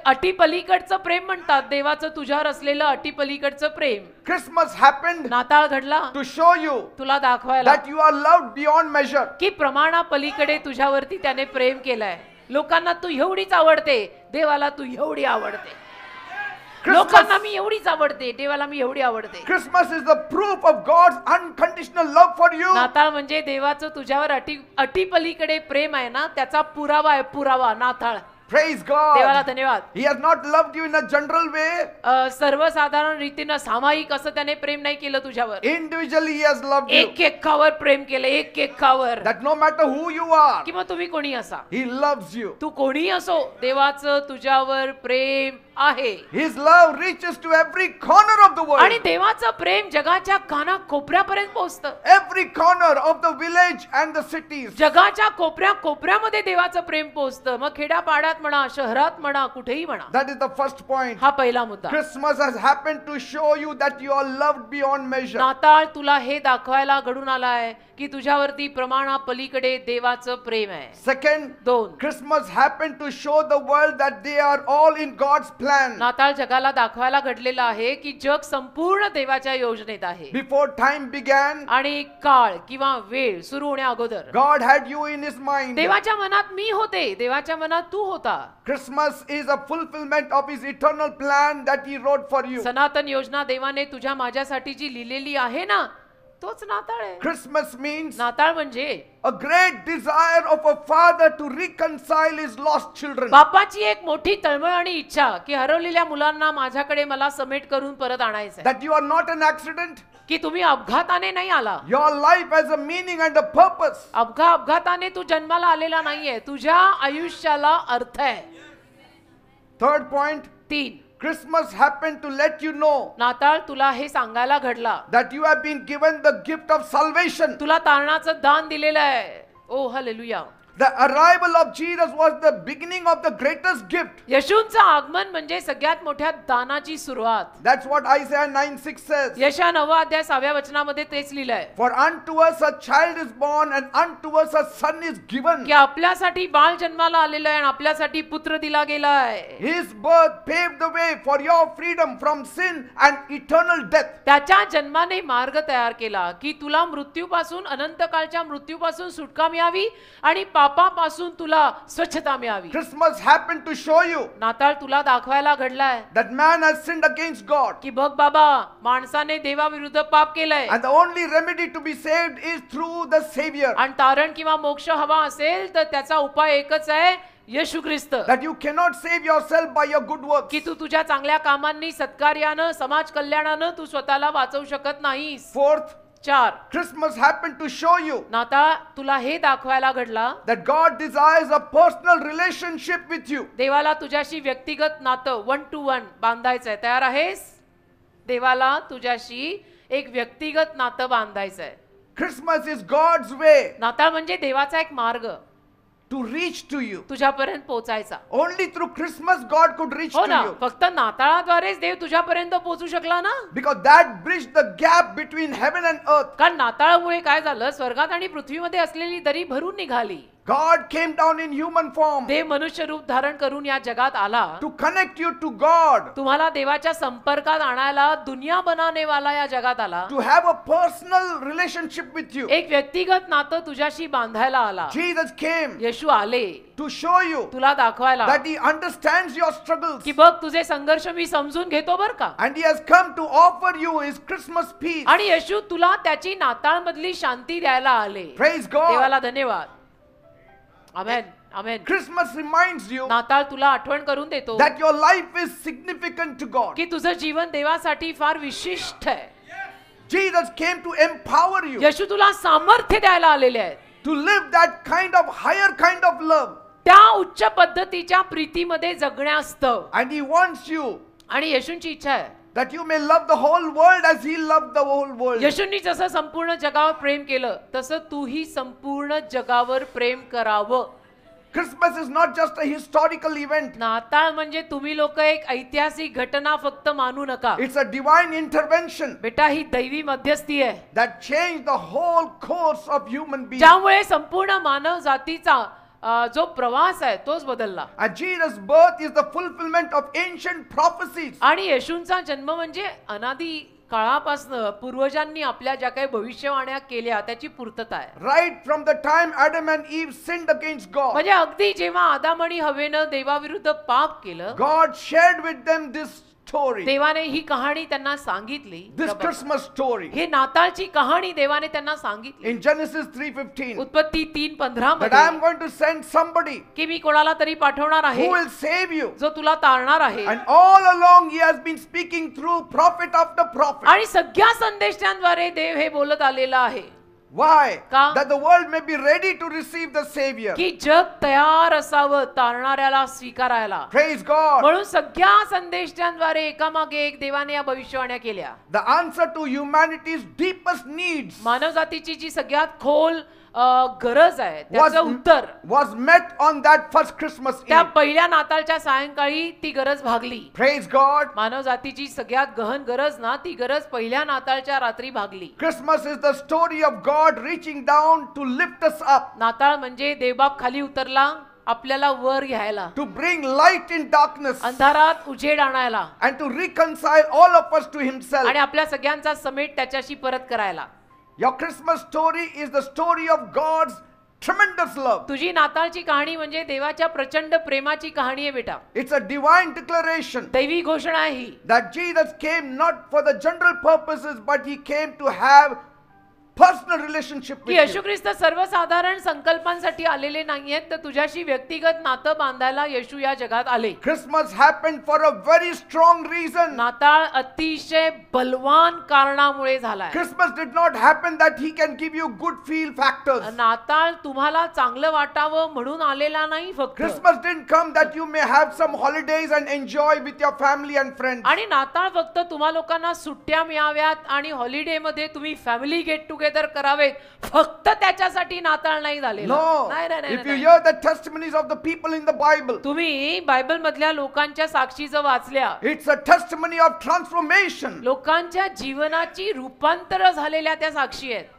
अटीपलीकडचं प्रेम म्हणतात. देवाचं तुझ्यावर असलेलं अटीपलीकडचं प्रेम. Christmas happened नाताळ घडला to show you तुला दाखवायला that you are loved beyond measure. की प्रमाणापलीकडे तुझ्यावरती त्याने प्रेम केलंय. लोकांना तू एवढीच आवडते, देवाला तू एवढी आवडते. लोकांना मी एवढीच आवडते, देवाला मी एवढी आवडते. Christmas is the proof of God's unconditional love for you. नाताळ म्हणजे देवाचं तुझ्यावर अटीपलीकडे प्रेम आहे ना, त्याचा पुरावा आहे. पुरावा नाताळ. Praise God. देवाला धन्यवाद. He has not loved you in a general way. सर्वसाधारण रीतीनं सामायिक असं त्याने प्रेम नाही केलं तुझ्यावर. Individually he has loved you. एकेकावर प्रेम केलं, एकेकावर. That no matter who you are, किंवा तुम्ही कोणी असा, he loves you. तू कोणी असो, देवाचं तुझ्यावर प्रेम आहे. His love reaches to every corner of the world. आणि देवाचं प्रेम जगाच्या कानाकोपऱ्यापर्यंत पोहोचतं. Every corner of the village and the cities. जगाच्या कोपऱ्यामध्ये देवाचं प्रेम पोहोचतं. मग खेड्यापाड्यात म्हणा, शहरात म्हणा, कुठेही म्हणा. That is the first point. हा पहिला मुद्दा. Christmas has happened to show you that you are loved beyond measure. नाताळ तुला हे दाखवायला घडून आलाय की तुझ्यावरती प्रमाणापलीकडे देवाचं प्रेम आहे. Second, 2. Christmas happened to show the world that they are all in God's plan. नाताळ जगाला दाखवायला घडलेला आहे की जग संपूर्ण देवाच्या योजनेत आहे. Before time began, आणि काळ किंवा वेळ सुरू होण्या अगोदर God had you in his mind. देवाच्या मनात मी होते, देवाच्या मनात तू होता. Christmas is a fulfillment of his eternal plan that he wrote for you. सनातन योजना देवाने तुझ्या माझ्यासाठी जी लिहिलेली आहे ना, तोच नाताळ आहे. Christmas means नाताळ म्हणजे a great desire of a father to reconcile his lost children. बापाची एक मोठी तळमळ आणि इच्छा की हरवलेल्या मुलांना माझ्याकडे मला समेट करून परत आणायचंय. That you are not an accident. की तुम्ही अपघाताने नाही आला. Your life has a meaning and a purpose. अपघाताने तू जन्माला आलेला नाहीये. तुझ्या आयुष्याला अर्थ आहे. Third point, 3. Christmas happened to let you know नाताळ तुला हे सांगायला घडला that you have been given the gift of salvation. तुला तारणाचं दान दिलेलं आहे. ओ hallelujah. The arrival of Jesus was the beginning of the greatest gift. येशूंचं आगमन म्हणजे सगळ्यात मोठ्या दानाची सुरुवात. That's what Isaiah 9:6 says. यशया 9 अध्याय 6व्या वचनामध्ये तेच लिहिलंय. For unto us a child is born and unto us a son is given. की आपल्यासाठी बाळ जन्माला आलेलं आहे आणि आपल्यासाठी पुत्र दिला गेलाय. His birth paved the way for your freedom from sin and eternal death. त्याच्या जन्माने मार्ग तयार केला की तुला मृत्यूपासून अनंत काळच्या मृत्यूपासून सुटका मिळावी आणि पापापासून तुला स्वच्छता मिळावी. Christmas happened to show you नाताळ तुला दाखवायला घडलाय that man has sinned against God. की बघ बाबा माणसाने देवाविरुद्ध पाप केलंय And the only remedy to be saved is through the Savior. आणि तारण किंवा मोक्ष हवा असेल तर त्याचा उपाय एकच आहे येशू ख्रिस्त. That you cannot save yourself by your good works. की तू तुझ्या चांगल्या कामांनी सत्कार्यानं समाज कल्याणानं तू स्वतःला वाचवू शकत नाहीस. Fourth, 4. Christmas happened to show you नाताळ तुला हे दाखवायला घडला that God desires a personal relationship with you. देवाला तुझ्याशी व्यक्तिगत नातं 1 to 1 बांधायचंय. तयार आहेस? देवाला तुझ्याशी एक व्यक्तिगत नातं बांधायचंय. Christmas is God's way नाताळ म्हणजे देवाचा एक मार्ग to reach to you. तुझ्यापर्यंत पोहोचायचा. Only through Christmas God could reach हो to ना. you. फक्त नाताळाद्वारेच देव तुझ्यापर्यंत पोहोचू शकला ना. Because that bridged the gap between heaven and earth. कारण नाताळामुळे काय झालं स्वर्गात आणि पृथ्वीमध्ये असलेली दरी भरून निघाली. God came down in human form देव मनुष्य रूप धारण करून या जगात आला to connect you to God, तुम्हाला देवाच्या संपर्कात आणायला. दुनिया बनाने वाला या जगात आला. to have a personal relationship with you. एक व्यक्तिगत नातं तुझ्याशी बांधायला आला. Jesus came येशू आले to show you तुला दाखवायला that he understands your struggles की बघ तुझे संघर्ष मी समजून घेतो बर का. and he has come to offer you his Christmas peace. आणि येशू तुला त्याची नाताळ मधली शांती द्यायला आले. Praise God. देवाला धन्यवाद. आमेन आमेन. Christmas reminds you नाताळ तुला आठवण करून देतो that your life is significant to God. की तुझं जीवन देवासाठी फार विशिष्ट आहे. Jesus came to empower you येशू तुला सामर्थ्य द्यायला आलेले आहेत to live that kind of higher kind of love, त्या उच्च पद्धतीच्या प्रीतीमध्ये जगण्यास्तव. and he wants you आणि येशूंची इच्छा आहे that you may love the whole world as he loved the whole world. येशूंनी जसं संपूर्ण जगावर प्रेम केलं तसं तूही संपूर्ण जगावर प्रेम करावं. Christmas is not just a historical event. नाताळ म्हणजे तुम्ही लोक एक ऐतिहासिक घटना फक्त मानू नका. It's a divine intervention बेटा ही दैवी मध्यस्थी आहे that changed the whole course of human beings. ज्यामुळे संपूर्ण मानव जातीचा जो प्रवास आहे तोच बदलला. And Jesus' birth is the fulfillment of ancient prophecies. आणि येशूंचा जन्म म्हणजे अनादी काळापासून पूर्वजांनी आपल्या ज्या काही भविष्यवाण्या केल्या त्याची पूर्तता आहे. Right from the time Adam and Eve sinned against God, म्हणजे अगदी जेव्हा आदाम आणि हवेनं देवाविरुद्ध पाप केलं God shared with them this story, देवाने ही कहाणी त्यांना सांगितली. this Christmas story. हे नाताळची कहाणी देवाने त्यांना सांगितली. In Genesis 3:15, उत्पत्ती 3:15 that I am मध्ये going to send somebody की मी कोणाला तरी पाठवणार आहे who will save you. जो तुला तारणार आहे. And all along he has been speaking through prophet after prophet. आणि सगळ्या संदेशांद्वारे देव हे बोलत आलेला आहे. Why? का? That the world may be ready to receive the Savior. की जग तयार असावं तारणाऱ्याला स्वीकारायला. Praise God. म्हणून सगळ्या संदेशांद्वारे एकामागे एक देवाने या भविष्यवाण्या केल्या. The answer to humanity's deepest needs मानवजातीची जी सगळ्यात खोल गरज आहे त्याचं उत्तर was met on that first Christmas त्या Eve. पहिल्या नाताळच्या सायंकाळी ती गरज भागली. Praise God. मानवजातीची सगळ्यात गहन गरज ना ती गरज पहिल्या नाताळच्या रात्री भागली. Christmas is the story of God reaching down to lift us up, नाताळ म्हणजे देवबाप खाली उतरला आपल्याला वर घ्यायला, to bring light in darkness, अंधारात उजेड आणायला and to reconcile all of us to himself. आणि आपल्या सगळ्यांचा समेट त्याच्याशी परत करायला. Your Christmas story is the story of God's tremendous love. तुझी नाताळची कहाणी म्हणजे देवाच्या प्रचंड प्रेमाची कहाणी आहे बेटा. It's a divine declaration दैवी घोषणा आहे ही that Jesus came not for the general purposes, but he came to have personal relationship की with येशू you. ख्रिस्त सर्वसाधारण संकल्पांसाठी आलेले नाहीयेत, तर तुझ्याशी व्यक्तिगत नातं बांधायला येशू या जगात आले. Christmas happened for a very strong reason. नाताळ अतिशय बलवान कारणामुळे झालाय. Christmas did not happen that he can give you good feel factors. नाताळ तुम्हाला चांगलं वाटावं म्हणून आलेला नाही फक्त. Christmas didn't come that you may have some holidays and enjoy with your family and friends. आणि नाताळ फक्त तुम्हा लोकांना सुट्ट्या मिळाव्यात आणि हॉलिडे मध्ये तुम्ही फॅमिली गेट टुगेदर करावेत, फक्त त्याच्यासाठी नाताळ नाही झालेला. No. नाही, नाही, नाही, If you नाही. hear the testimonies of the people in the Bible, तुम्ही बायबल मधल्या लोकांच्या साक्षी जर वाचल्या, it's a testimony of transformation. लोकांच्या जीवनाची रूपांतर झालेल्या त्या साक्षी आहेत.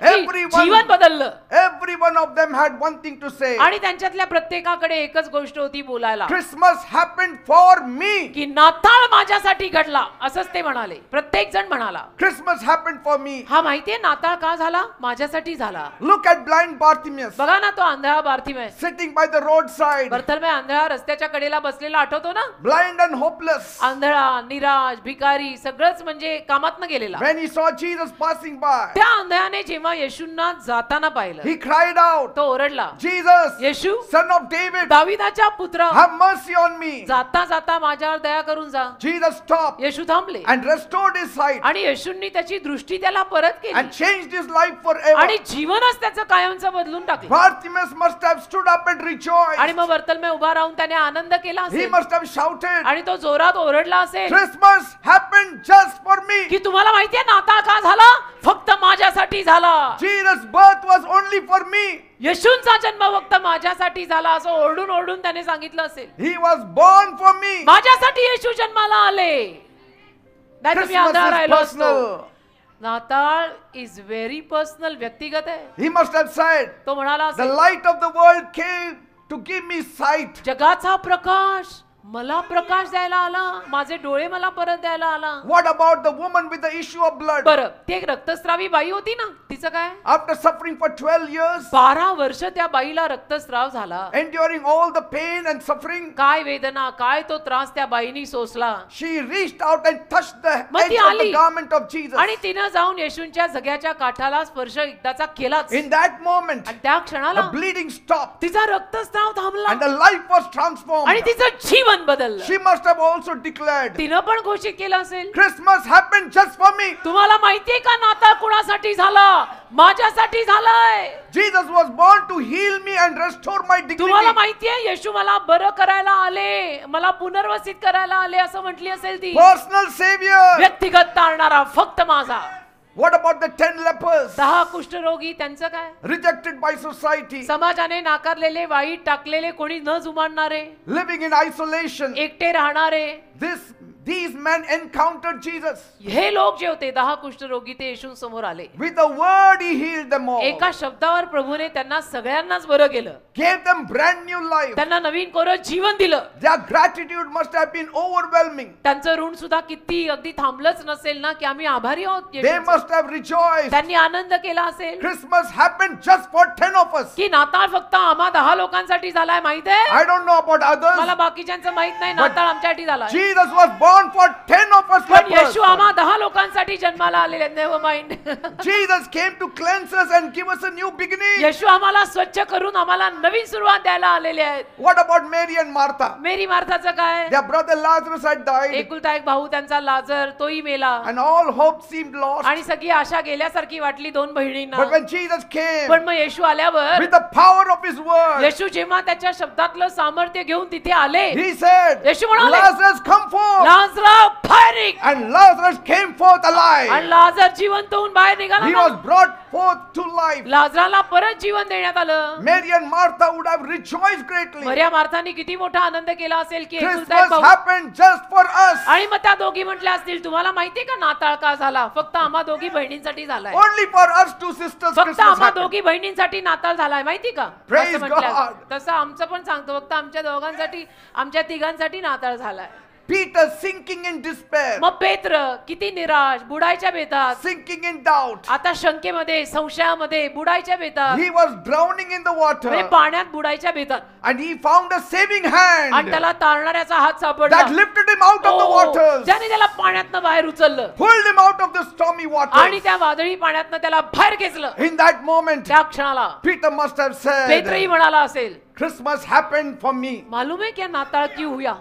की Everyone, जीवन बदललं every one of them had one thing to say. आणि त्यांच्यातल्या प्रत्येकाकडे एकच गोष्ट होती बोलायला, Christmas happened for me. की नाताळ माझ्यासाठी घडला असंच ते म्हणाले. प्रत्येक जण म्हणाला, Christmas happened for me. हा माहितीये नाताळ का झाला? माझ्यासाठी झाला. Look at blind Bartimaeus बघा ना, तो आंधळा बार्थिमेस, sitting by the roadside, बर्थलमे आंधळा रस्त्याच्या कडेला बसलेला, आठवतो ना? blind and hopeless. आंधळा, निराश, भिकारी, सगळंच म्हणजे कामातनं गेलेला. When he saw Jesus passing by, त्या आंधळ्याने जेव्हा येशूंना जाताना पाहिलं, he cried out, तो ओरडला, Jesus, Yeshu, Son of David, दाविदाच्या पुत्रा, have mercy on me. जाता जाता माझ्यावर दया करून जा. Jesus stopped येशू थांबले and restored his sight आणि येशूंनी त्याची दृष्टी त्याला परत केली and changed his life forever. आणि जीवनच त्याचं कायमचं बदलून टाकलं. Bartimaeus must have stood up and rejoiced. आणि मग बर्थलमे उभा राहून त्याने आनंद केला He असेल must have shouted, आणि तो जोरात ओरडला असेल Christmas happened just for me. की तुम्हाला माहितीये नाताळ का झाला? फक्त माझ्यासाठी झाला. Jesus' birth was only for me. येशूंचा जन्म फक्त माझ्यासाठी झाला असं ओरडून ओरडून त्याने सांगितलं असेल. He was born for me. माझ्यासाठी येशू जन्माला आले, नाही तुम्ही Christmas आंधळा is राहिलो असतो. personal. नाताळ इज व्हेरी पर्सनल, व्यक्तिगत आहे. He must have said, तो म्हणाला the असेल, light of the world came to give me sight. जगाचा प्रकाश मला प्रकाश द्यायला आला, माझे डोळे मला परत द्यायला आला. What about the woman with the issue of blood? बरं, ती एक रक्तस्रावी बाई होती ना, तिचं काय? After suffering for 12 years, 12 वर्ष त्या बाईला रक्तस्राव झाला. enduring all the pain and suffering, काय वेदना, काय तो त्रास त्या बाईनी सोसला. she reached out and touched the मग edge ती of the आली. garment of Jesus. आणि तिनं जाऊन येशूंच्या जग्याच्या काठाला स्पर्श एकदाचा केलाच. In that moment, आणि त्या क्षणाला the bleeding stopped तिचा रक्तस्राव थांबला and the life was transformed. आणि तिचं जीवन बदललं. She must have also declared, तिनं पण घोषित केलं असेल, Christmas happened just for me. तुम्हाला माहितीये का नाताळ कुणासाठी झाला? माझ्यासाठी झालाय. Jesus was born to heal me and restore my तुम्हाला dignity. माहितीये येशू मला बरं करायला आले, मला पुनर्वसित करायला आले असं म्हटली असेल ती. Personal savior. व्यक्तिगत तारणारा फक्त माझा. What about the 10 lepers 10 कुष्ठरोगी, त्यांचं काय? rejected by society, समाजाने नाकारलेले, वाईट टाकलेले, कोणी न जुमानणारे, living in isolation? एकटे राहणारे. These men encountered Jesus. हे लोक जे होते 10 कुष्ठरोगी, ते येशू समोर आले. With a word he healed them all. एका शब्दावर प्रभूने त्यांना सगळ्यांनाच बरं केलं. Gave them brand new life. त्यांना नवीन कोरं जीवन दिलं. Their gratitude must have been overwhelming. त्यांचं ऋण सुद्धा किती अगदी थांबलंच नसेल ना, की आम्ही आभारी आहोत They येशूंचे. must have rejoiced. त्यांनी आनंद केला असेल Christmas happened just for 10 of us. की नाताळ फक्त आम्हा 10 लोकांसाठी झालाय. माहित आहे, I don't know about others. मला बाकीच्यांचं माहित नाही. नाताळ आमच्यासाठी झालाय, Jesus was born for 10 of us पण lepers. येशू आम्हा 10 लोकांसाठी जन्माला आलेले. Never mind. Jesus came to cleanse us and give us a new beginning. येशू आम्हाला स्वच्छ करून आम्हाला नवीन सुरुवात द्यायला आलेले आहेत. What about Mary and Martha? मेरी मार्थाचं काय? Their brother Lazarus had died एकुलता एक भाऊ त्यांचा लाजर, तोही मेला and all hope seemed lost. आणि सगळी आशा गेल्यासारखी वाटली 2 बहिणींना. But when Jesus came पण मग येशू आल्यावर, with the power of his word, येशू जेव्हा त्याच्या शब्दातलं सामर्थ्य घेऊन तिथे आले, he said, येशू म्हणाले, Lazarus come forth. लाजरा बाहेर निघ. And Lazarus came forth आणि alive. लाजर जिवंत होऊन बाहेर निघाला He ना. was brought forth to life. लाजराला परत जीवन देण्यात आलं. Mary and Martha would have rejoiced greatly. मरिया मार्थाने किती मोठा आनंद केला असेल की एकुलता एक Christmas भाऊ. happened just for us. आणि मग त्या दोघी म्हटल्या असतील, तुम्हाला माहितीये का नाताळ का झाला? फक्त आम्हा दोघी बहिणींसाठी झालाय. Only for us two sisters फक्त Christmas आम्हा happened. दोघी बहिणींसाठी नाताळ झालाय. माहिती का? Praise असं म्हटलं. God. तसं आमचं पण सांगतो, फक्त आमच्या दोघांसाठी, आमच्या तिघांसाठी नाताळ झालाय. Peter sinking in despair, मग पेत्र किती निराश, बुडायच्या बेतात, sinking in doubt. आता शंकेमध्ये, संशयामध्ये, बुडायच्या बेतात, He was drowning in the म्हणजे water, पाण्यात बुडायच्या बेतात, and he found a saving आणि hand त्याला तारणाऱ्याचा हात सापडला, that lifted him out of the O, waters, ज्याने त्याला पाण्यातनं बाहेर उचललं pulled him out of the stormy आणि waters. त्या वादळी पाण्यातनं त्याला बाहेर खेचलं. In that moment, त्या क्षणाला Peter must have पेत्रही said, म्हणाला असेल, Christmas happened for me. मालूम है क्या नाताळ क्यों हुआ?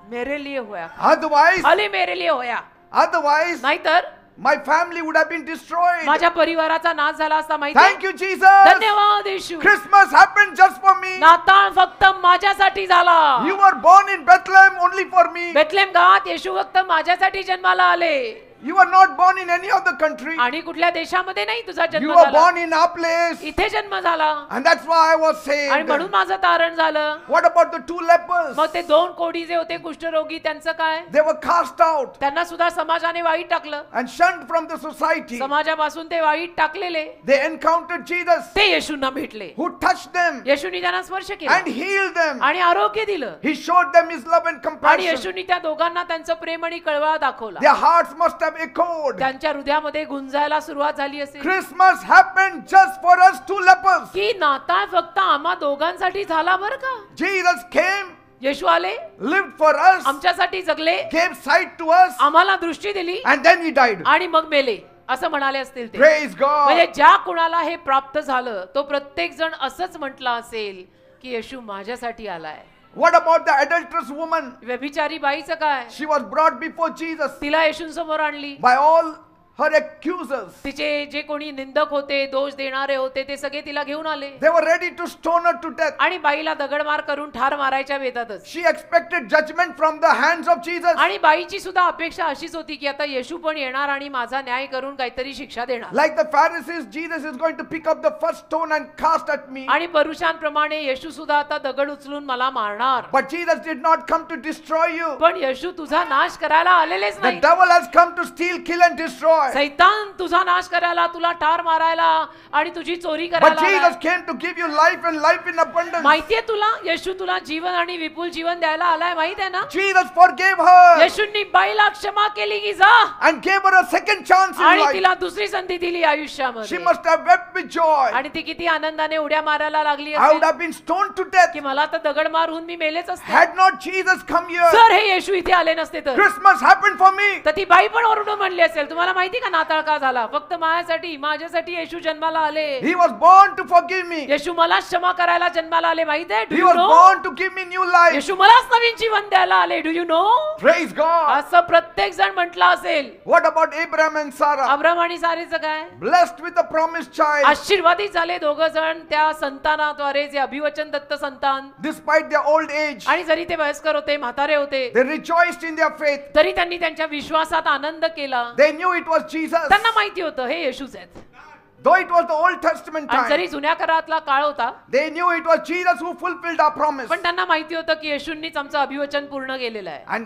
मेरे लिए हुआ, Otherwise, खाली मेरे लिए हुआ, otherwise, नाहीतर my family would have been destroyed. माझ्या परिवाराचा नाश झाला असता. माहिती? Thank you, Jesus. धन्यवाद येशू. Christmas happened just for me. नाताळ फक्त माझ्यासाठी झाला. You were born in Bethlehem only for me. Bethlem गावात येशू फक्त माझ्यासाठी जन्माला आले. You were not born in any other country. आणि कुठल्या देशामध्ये नाही तुझा जन्म You were झाला, born in our place. इथे जन्म झाला And that's why I was आणि saved. म्हणून माझं तारण झालं. What about the two lepers? मग ते 2 कोडी जे होते कुष्ठरोगी, त्यांचं काय? They were cast out त्यांना सुद्धा समाजाने वाईट टाकलं, and shunned from the society. समाजापासून ते वाईट टाकलेले. They encountered Jesus, ते येशूंना भेटले, who touched them येशूंनी त्यांना स्पर्श and केला healed them. आणि आरोग्य दिलं. He showed them his love and आणि compassion. येशूंनी त्या दोघांना त्यांचं प्रेम आणि कळवळा दाखवला. Their hearts must have echoed. त्यांच्या हृदयामध्ये गुंजायला सुरुवात झाली असेल Christmas happened just for us two lepers. की नाताळ फक्त आम्हा दोघांसाठी झाला बरं का. Jesus came, येशू आले, lived for us, आमच्यासाठी जगले, gave sight to us, आम्हाला दृष्टी दिली and then he died. आणि मग मेले असं म्हणाले असतील ते. Praise म्हणजे God. ज्या कुणाला हे प्राप्त झालं तो प्रत्येक जण असंच म्हटला असेल की येशू माझ्यासाठी आलाय. What about the adulterous woman? व्यभिचारी बाईचं काय? She was brought before Jesus तिला येशूंसमोर आणली. by all her accusers. तिचे जे कोणी निंदक होते, दोष देणारे होते, ते सगळे तिला घेऊन आले They were ready to stone her to death. आणि बाईला दगडमार करून ठार मारायच्या बेतातच. She expected judgment from the hands of Jesus. आणि बाईची सुद्धा अपेक्षा अशीच होती की आता येशू पण येणार आणि माझा न्याय करून काहीतरी शिक्षा देणार. Like the Pharisees, Jesus is going to pick up the first stone and cast at me. आणि पुरुषांप्रमाणे येशू सुद्धा आता दगड उचलून मला मारणार. But Jesus did not come to destroy you. पण येशू तुझा नाश करायला आलेलेच The नाही. devil has come to steal, kill and destroy. सैतान तुझा नाश करायला, तुला ठार मारायला आणि तुझी चोरी But करायला Jesus आलाय. came to give you life and life in abundance. माहितीये तुला, येशू तुला जीवन आणि विपुल जीवन द्यायला आलाय, माहित आहे ना. Jesus forgave her येशूंनी बाईला क्षमा केली की जा and gave her a second chance in आणि life. तिला दुसरी संधी दिली She आयुष्यामध्ये. must have wept with joy. आणि ती किती आनंदाने उड्या मारायला लागली I would असेल have been stoned to death की मला तर दगड मारून मी मेलेच असते. had not Jesus come here. जर हे येशू इथे आले नसते तर. Christmas happened for me. तर ती बाई पण ओरडून म्हणली असेल, तुम्हाला माहिती का नाताळ का झाला? फक्त माझ्यासाठी येशू जन्माला आले. He was born to forgive me. येशू मला क्षमा करायला जन्माला आले, माहित आहे? He was born to give me new life. येशू मलाच नवीन जीवन द्यायला आले. Do you know? Praise God. असं प्रत्येक जण म्हटलं असेल. What about Abraham and Sarah? Abram आणि सारेचं काय? Blessed with the promised child. आशीर्वादित झाले दोघं जण त्या संतानाद्वारे, जे अभिवचन दत्त संतान. Despite their old age, आणि जरी ते वयस्कर होते, म्हातारे होते, they rejoiced in their faith. तरी त्यांनी त्यांच्या विश्वासात आनंद केला. They knew it was Jesus. त्यांना माहिती होतं हे येशूच आहेत. Though it was the Old Testament आणि time, जरी जुन्या करातला काळ होता, they knew it was Jesus who fulfilled our promise. पण त्यांना माहिती होतं की येशूंनीच आमचं अभिवचन पूर्ण केलेलं आहे. And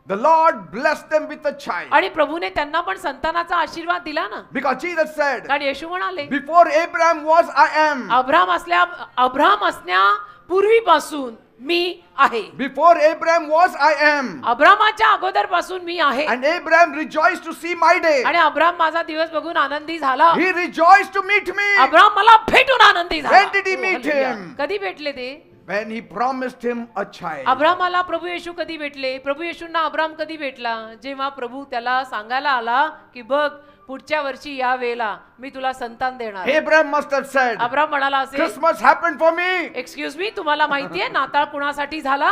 the Lord blessed them with a child. आणि प्रभूने त्यांना पण संतानाचा आशीर्वाद दिला ना. Because Jesus said, कारण येशू म्हणाले, before Abraham was, I am. Abram असण्या पूर्वीपासून मी आहे. Before Abraham was, I am. अब्रामाच्या अगोदर पासून मी आहे. And Abraham rejoiced to see my day. आणि अब्राम माझा दिवस बघून आनंदी झाला. He rejoiced to meet me. Abram मला भेटून आनंदी झाला. When did he meet him? कधी भेटले ते? When he promised him a child. अब्रामाला प्रभू येशू कधी भेटले? प्रभू येशूंना अब्राम कधी भेटला? जेव्हा प्रभू त्याला सांगायला आला की बघ पुढच्या वर्षी या वेळेला मी तुला संतान देणार. Abraham must have said, Abram म्हणाला असेल, Christmas happened for me. Excuse me, तुम्हाला माहितीये नाताळ कुणासाठी झाला?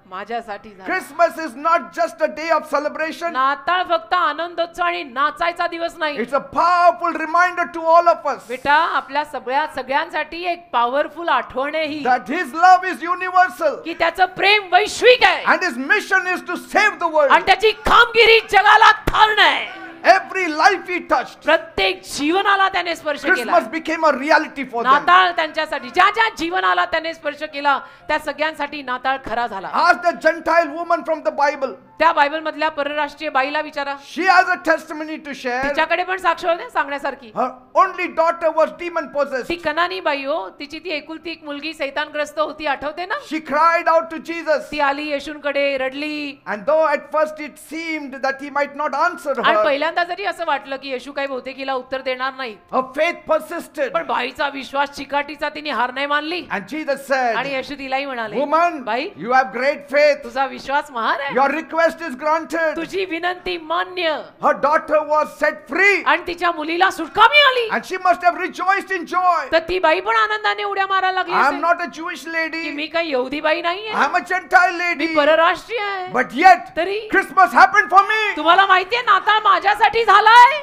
माझ्यासाठी झाला. Christmas is not just a day of celebration. नाताळ फक्त आनंदोत्सव आणि नाचायचा दिवस नाही. It's a powerful reminder to all of us बेटा, आपल्या सगळ्यांसाठी एक पॉवरफुल आठवण आहे ही, that his love is universal की त्याचं प्रेम वैश्विक आहे and his mission is to save the world. आणि त्याची कामगिरी जगाला थारणं आहे. Every life he touched, प्रत्येक जीवनाला त्याने स्पर्श केला. Christmas became a reality for them. नाताळ त्यांच्यासाठी, ज्या ज्या जीवनाला त्याने स्पर्श केला त्या सगळ्यांसाठी नाताळ खरा झाला. Ask the Gentile woman from the Bible. त्या बायबल मधल्या परराष्ट्रीय बाईला विचारा, She has a testimony to share. तिच्याकडे पण साक्ष होते सांगण्यासारखी. Her only daughter was demon possessed. ती कनानी बाई हो, तिची ती एकुलती एक मुलगी सैतानग्रस्त होती, आठवते ना? She cried out to Jesus. ती आली येशूंकडे, रडली. And though at first it seemed that he might not answer आणि her, पहिल्यांदा जरी असं वाटलं की येशू काही बहुतेक हिला उत्तर देणार नाही, her faith persisted. पण बाईचा विश्वास चिकाटीचा तिने हार नाही मानली. And Jesus आणि said, येशू तिलाही म्हणाले, Woman, बाई, you have great faith. तुझा विश्वास महान आहे, Your request is granted. तुझी विनंती मान्य. Her daughter was set free. आणि तिच्या मुलीला सुटका मिळाली. And she must have rejoiced in joy. तर ती बाई पण आनंदाने उड्या मारायला लागली I am असेल not a Jewish की lady. मी काही यहुदी बाई नाहीये, I am a Gentile me lady. परराष्ट्रीय आहे. But yet, तरी Christmas happened for me. तुम्हाला माहितीये नाताळ माझ्यासाठी झालाय.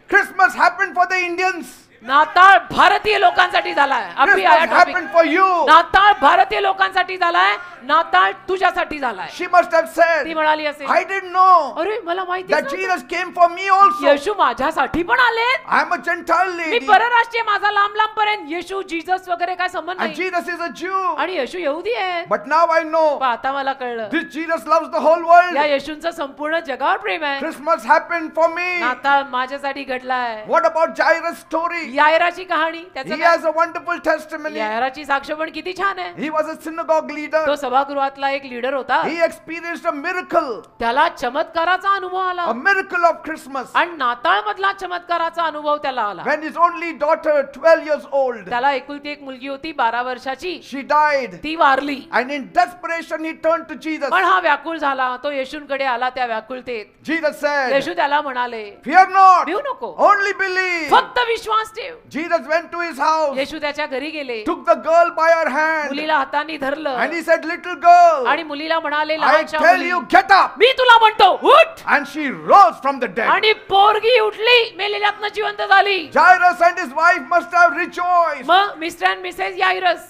Christmas happened for the Indians. नाताळ भारतीय लोकांसाठी झालाय. अभि आया Christmas topic. happened for you. नाताळ भारतीय लोकांसाठी झालाय, नाताळ तुझ्यासाठी झालाय. She must have ती said, म्हणाली असेल, I didn't know अरे मला माहिती that Jesus came for me also. येशू माझ्यासाठी पण आले. I am a Gentile me lady. परराष्ट्रीय, माझा लांब लांब पर्यंत येशू जीसस वगैरे काय संबंध And नाही. Jesus is a Jew. आणि येशू यहुदी आहे. But now I know पण आता मला कळलं, this Jesus loves the whole world. या येशूंचं संपूर्ण जगावर प्रेम आहे. Christmas happened for me. नाताळ माझ्यासाठी घडलाय. What about Jairus' story? यायराची कहाणी, त्याचं He काय? has a wonderful testimony. यायराची साक्ष पण किती छान आहे. He was a synagogue leader. तो सभागृहातला एक लीडर होता. He experienced a miracle. त्याला चमत्काराचा अनुभव आला. A miracle of Christmas. आणि नाताळ मधला चमत्काराचा अनुभव त्याला आला. When his only daughter, 12 years old, त्याला एकुलती एक मुलगी होती 12 वर्षाची, she died. ती Warli. And in desperation he turned to Jesus. पण हा व्याकुळ झाला, तो येशूंकडे आला. त्या व्याकुळतेत Jesus said, येशू त्याला म्हणाले, fear not, भिऊ नको, only believe. फक्त विश्वास ठेव. Jesus went to his house, येशू त्याच्या घरी गेले, took the girl by her hand, मुलीला हाताने धरलं and he said, little girl, आणि मुलीला म्हणाले, I लहानशा tell मुली, you, get up. मी तुला म्हणतो उठ. And she rose from the dead. आणि पोरगी उठली, मेलेल्यातनं जिवंत झाली. Jairus and his wife must have rejoiced. मग मिस्टर अँड मिसेस यायरस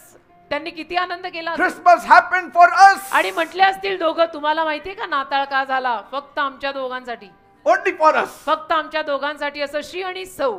त्यांनी किती आनंद केला असेल. Christmas happened for us. आणि म्हटले असतील दोघं, तुम्हाला माहितीये का नाताळ का झाला? फक्त आमच्या दोघांसाठी, Only for us. फक्त आमच्या दोघांसाठी, असं श्री आणि सौ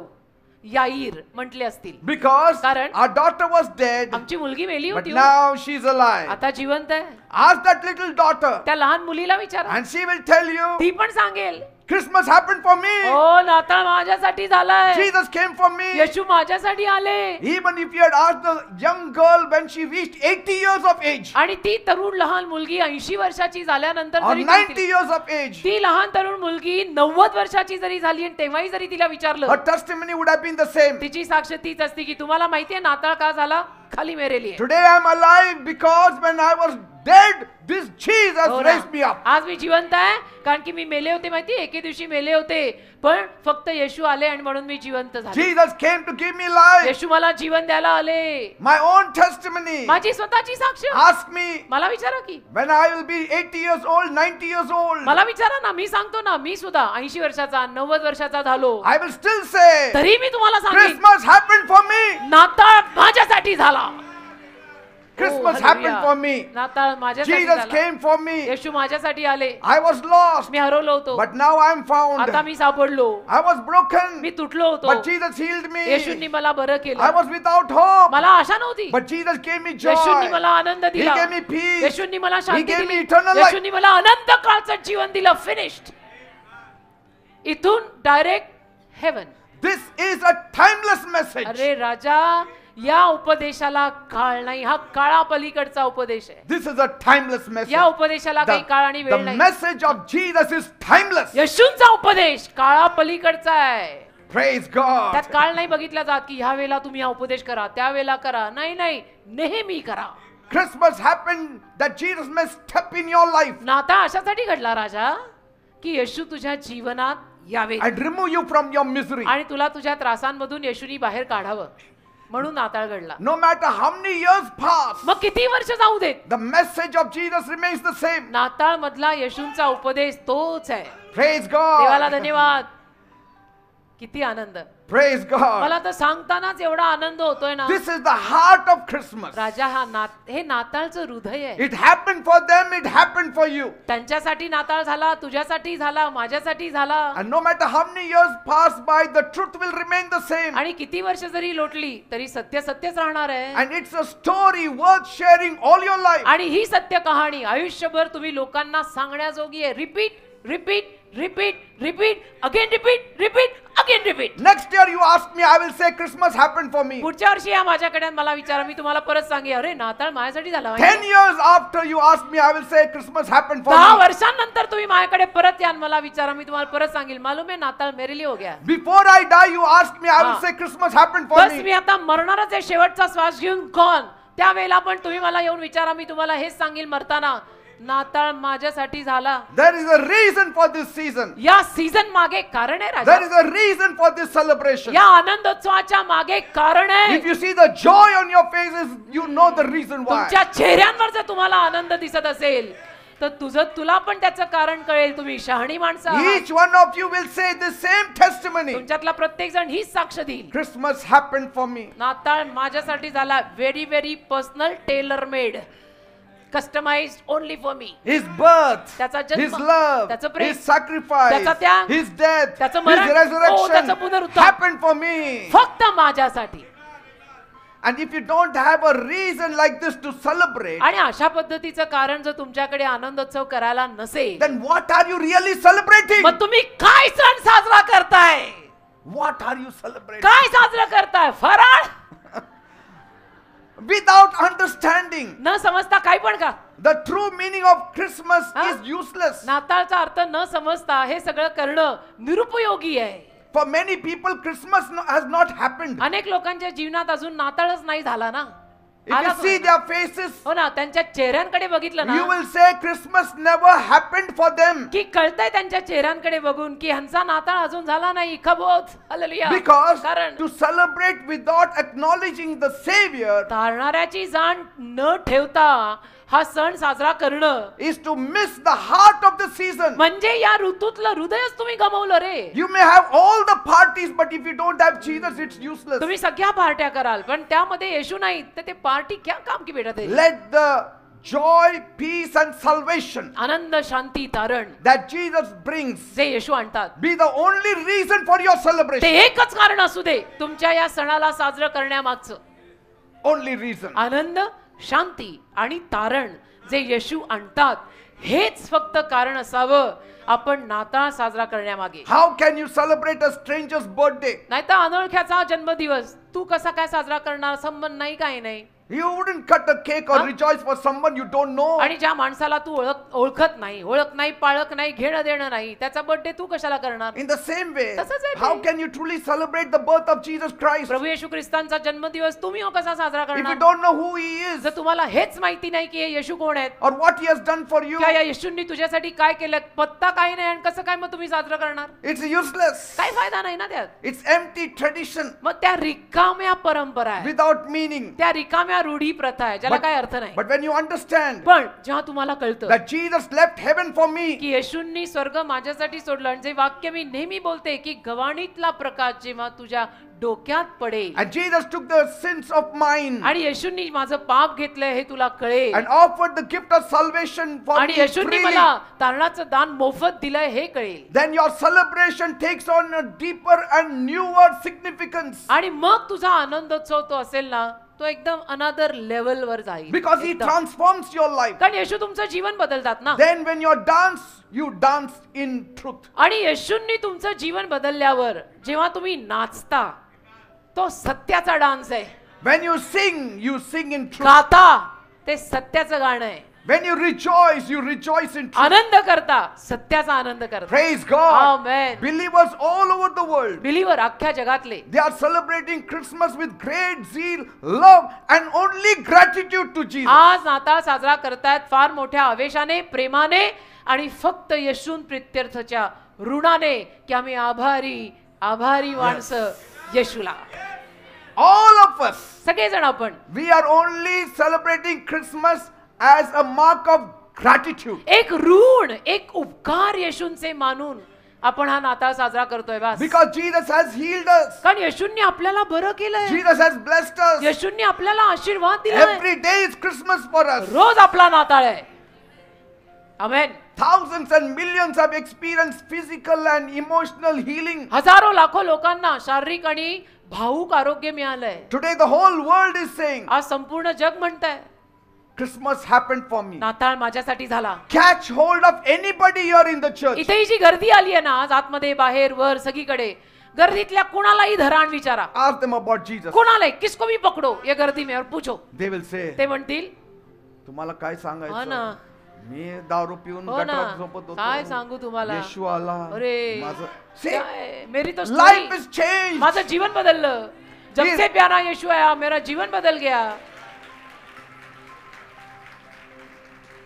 याईर म्हटले असतील. Because कारण our daughter was dead, आमची मुलगी मेली but होती, now she's alive. आता जिवंत आहे. Ask that little daughter, त्या लहान मुलीला विचारा, and she will tell you, ती पण सांगेल, Christmas happened for me. हो नाताळ माझ्यासाठी झालाय, Jesus came for me. येशू माझ्यासाठी आले. Even if you had asked the young girl when she reached 80 years of age, आणि ती तरुण लहान मुलगी 80 वर्षाची झाल्यानंतर or जरी 90 years of age, ती लहान तरुण मुलगी 90 वर्षाची जरी झाली आणि तेव्हाही जरी तिला विचारलं, her testimony would have been the same. तिची साक्ष तीच असते की तुम्हाला माहितीये नाताळ का झाला? खाली मेरे लिए. Today I am alive because when I was dead, this Jesus हो ना. raised me up. आज मी जिवंत आहे कारण की मी मेले होते, माहिती एके दिवशी मेले होते, पण फक्त येशू आले आणि म्हणून मी जिवंत झाले. Jesus came to give me life. येशू मला जीवन द्यायला आले. My own testimony. माझी स्वतःची साक्ष. Ask me मला विचारा की when I will be 80 years old, 90 years old, मला विचारा ना, मी सांगतो ना, मी सुद्धा 80 वर्षाचा 90 वर्षाचा झालो I will still say तरी मी तुम्हाला सांगेन, Christmas happened for me. नाताळ माझ्यासाठी झाला. Christmas Oh, happened hallelujah. for me. नाताळ माझ्यासाठी Jesus झाला. came for me. येशू माझ्यासाठी आले. I was lost, मी हरवलो होतो, but now I am found. आता मी सापडलो. I was broken, मी तुटलो होतो, but Jesus healed me. येशूंनी मला बरं I केलं. was without hope, मला आशा नव्हती, but Jesus gave me येशूंनी joy. मला आनंद He दिला. gave me peace. येशूंनी मला He शांती gave me दिली. eternal life. येशूंनी मला अनंत काळचं जीवन दिलं. फिनिश्ड. इथून direct heaven. This is a timeless message. अरे राजा, या उपदेशाला काळ नाही, हा काळा पलीकडचा उपदेश आहे. This is a timeless message. या उपदेशाला काही काळ आणि The वेळ नाही. message of Jesus is timeless. येशूंचा उपदेश काळा पलीकडचा आहे. Praise God. त्यात काळ नाही बघितला जात की ह्या वेळेला तुम्ही हा उपदेश करा, त्या वेळेला करा. नाही नाही, नेहमी करा. Christmas happened that Jesus may step in your life नाता अशासाठी घडला राजा की येशू तुझ्या जीवनात यावे and remove you from your misery. आणि तुला तुझ्या त्रासांमधून येशूनी बाहेर काढावं, म्हणून नाताळ घडला. No matter how many years pass, मग किती वर्ष जाऊ देत, the message of Jesus remains the same. नाताळ मधला येशूंचा उपदेश तोच आहे. Praise देवाला God. धन्यवाद. किती आनंद. Praise God. मला तर सांगतानाच एवढा आनंद होतोय ना. This is the heart of Christmas. राजा हे नाताळचं हृदय आहे. It happened for them, it happened for you. त्यांच्यासाठी नाताळ झाला, तुझ्यासाठी झाला, माझ्यासाठी झाला. And no matter how many years pass by, the truth will remain the same. आणि किती वर्ष जरी लोटली तरी सत्य सत्यच राहणार आहे. And it's a story worth sharing all your life. आणि ही सत्य कहाणी आयुष्यभर तुम्ही लोकांना सांगण्याजोगी आहे. Repeat repeat repeat repeat again repeat repeat again repeat. Next year you ask me, I will say Christmas happened for me. पुढच्या वर्षी या माझ्याकडे मला विचारा, मी तुम्हाला परत सांगे, अरे नाताळ माझ्यासाठी झाला. 10 years after you ask me, I will say Christmas happened for 10 me. वर्षांनंतर तुम्ही माझ्याकडे परत या मला विचारा, मी तुम्हाला परत सांगेल, मालूम आहे नाताळ मेरे लिए हो गया. Before I die, you ask me, I will say Christmas happened for bus me. मी आता मरणारच आहे, शेवटचा श्वास घेऊन गॉन. त्यावेळेला पण तुम्ही मला येऊन विचारा, मी तुम्हाला हेच सांगेल मरताना, नाताळ माझ्यासाठी झाला. There is a reason for this season. या सीझन मागे कारण आहे राजा. There is a reason for this celebration. या आनंदोत्सवाच्या मागे कारण आहे. If you see the joy on your faces, you know the reason why. तुमच्या चेहऱ्यांवर जर तुम्हाला आनंद दिसत असेल तर तुला पण त्याचं कारण कळेल. तुम्ही शहाणी माणसं आहात. Each one of you will say the same testimony. तुमच्यातला प्रत्येक जण हीच साक्ष देईल, Christmas happened for me. नाताळ माझ्यासाठी झाला. Very very personal, tailor made, customised only for me. His birth, त्याचा जन्म, His love, त्याचं प्रेम, His sacrifice, त्याचा त्याग, His death, त्याचं His मरण, त्याचं resurrection पुनरुत्थान happened for me. फक्त माझ्यासाठी. And if you don't have a reason like this to celebrate, आणि अशा पद्धतीचं कारण जर तुमच्याकडे आनंदोत्सव करायला नसेल, then what are you really celebrating? मग तुम्ही काय सण साजरा करताय? What are you celebrating? काय साजरा करताय? फराळ? Without understanding न समजता काय पण का? the true meaning of Christmas is useless. नाताळचा अर्थ न समजता हे सगळं करणं निरुपयोगी आहे. For many people, Christmas has not happened. अनेक लोकांच्या जीवनात अजून नाताळच नाही झाला ना. If you see their faces, हो ना, त्यांच्या चेहऱ्यांकडे बघितलं you ना will say Christmas never happened for them. की कळतंय त्यांच्या चेहऱ्यांकडे बघून की ह्यांचा नाताळ अजून झाला नाही. खबोत हालेलुया. Because कारण to celebrate without acknowledging the Savior तारणाऱ्याची जाण न ठेवता हा सण साजरा करणं is to miss the heart of the season. म्हणजे या ऋतूतलं हृदयच तुम्ही गमावलं रे. You may have all the parties, but if you don't have Jesus, it's useless. तुम्ही सगळ्या पार्ट्या कराल पण त्यामध्ये येशू नाही तर ते पार्टी क्या काम की बेटा ते. Let the joy, peace, and salvation आनंद, शांती, तारण that Jesus brings जे येशू आणतात be the only reason for your ते celebration. एकच कारण असू दे तुमच्या या सणाला साजरं करण्यामागचं. Only reason. आनंद, शांती आणि तारण जे येशू आणतात हेच फक्त कारण असावं आपण नाताळ साजरा करण्यामागे. How can you celebrate a stranger's birthday? नाहीतर अनोळख्याचा जन्मदिवस तू कसा काय साजरा करणार? संबंध नाही, काही नाही. You wouldn't cut a cake or rejoice for someone you don't know. आणि ज्या माणसाला तू ओळखत नाही, ओळख नाही, पाळख नाही, घेणं देणं नाही, त्याचा बर्थडे तू कशाला करणार? In the same way, तसंच आहे ते. how can you truly celebrate the birth of Jesus Christ प्रभू येशू ख्रिस्तांचा जन्मदिवस तुम्ही कसा साजरा if you करणार? don't know who He is जर तुम्हाला हेच माहिती नाही की हे येशू कोण आहेत, or what He has done for you? किंवा या येशूंनी तुझ्यासाठी काय केलं, पत्ता काय नाही, आणि कसं काय मग तुम्ही साजरा करणार? It's useless. काय फायदा नाही ना त्यात. It's empty tradition मग त्या रिकाम्या परंपरा आहे, without meaning. त्या रिकाम्या रूढी प्रथा आहे ज्याला काय अर्थ नाही. But when you understand पण जेव्हा तुम्हाला कळतं that Jesus left heaven for me, की येशूंनी स्वर्ग माझ्यासाठी सोडलं, आणि जे वाक्य मी नेहमी बोलते की गवाणीतला प्रकाश जेव्हा तुझ्या डोक्यात पडेल and Jesus took the sins of mine आणि येशूंनी माझं पाप घेतलंय हे तुला कळेल, and offered the gift of salvation for आणि me येशूंनी freely, मला तारणाचं दान मोफत दिलंय हे कळेल, then your celebration takes on a deeper and newer significance. आणि मग तुझा आनंदोत्सव तो असेल ना, तो एकदम अनदर लेवल वर जाईल. Because He एकदम. transforms your life. कारण येशू तुमचं जीवन बदलतात ना. Then when you you dance in truth. आणि येशूंनी तुमचं जीवन बदलल्यावर जेव्हा तुम्ही नाचता तो सत्याचा डान्स आहे. When you sing in truth. गाता ते सत्याचं गाणं आहे. When you rejoice in truth. आनंद करता सत्याचा आनंद करता. Praise God. Amen. Believers all over the world, believer अख्ख्या जगातले they are celebrating Christmas with great zeal, love, and only gratitude to Jesus. आज नाताळ साजरा करतायत फार मोठ्या आवेशाने, प्रेमाने, आणि फक्त येशून प्रित्यर्थाच्या ऋणाने की आम्ही आभारी माणसं येशूला. All of us, सगळेजण आपण we are only celebrating Christmas as a mark of gratitude. एक ऋण, एक उपकार येशूंचे मानून आपण हा नाताळ साजरा करतोय बस Because Jesus has healed us. कारण येशूंनी आपल्याला बरं केलंय. Jesus has blessed us. येशूंनी आपल्याला आशीर्वाद दिलाय. Every day is Christmas for us. रोज आपला नाताळ आहे. आमेन. Thousands and millions have experienced physical and emotional healing. हजारो लाखो लोकांना शारीरिक आणि भावुक आरोग्य मिळालंय. Today the whole world is saying, आज संपूर्ण जग म्हणतंय Christmas happened for me. नाताळ माझ्यासाठी झाला. Catch hold of anybody here in the church. इथेही जी गर्दी आली आहे ना आज आतमध्ये बाहेर वर सगळीकडे गर्दीतल्या कुणालाही धरा आणि विचारा Ask them about Jesus. कुणाला किसको भी पकडो ये गर्दी में और पूछो. They will say, ते म्हणतील तुम्हाला काय हो सांगायचं? ना. मी दारू पिऊन हो ना गटारात झोपत काय होतो. सांगू तुम्हाला. येशू आला. अरे See, काय, मेरी तो life story. is changed. माझं जीवन बदललं. जब Please. से प्यारा यीशु आया मेरा जीवन बदल गया.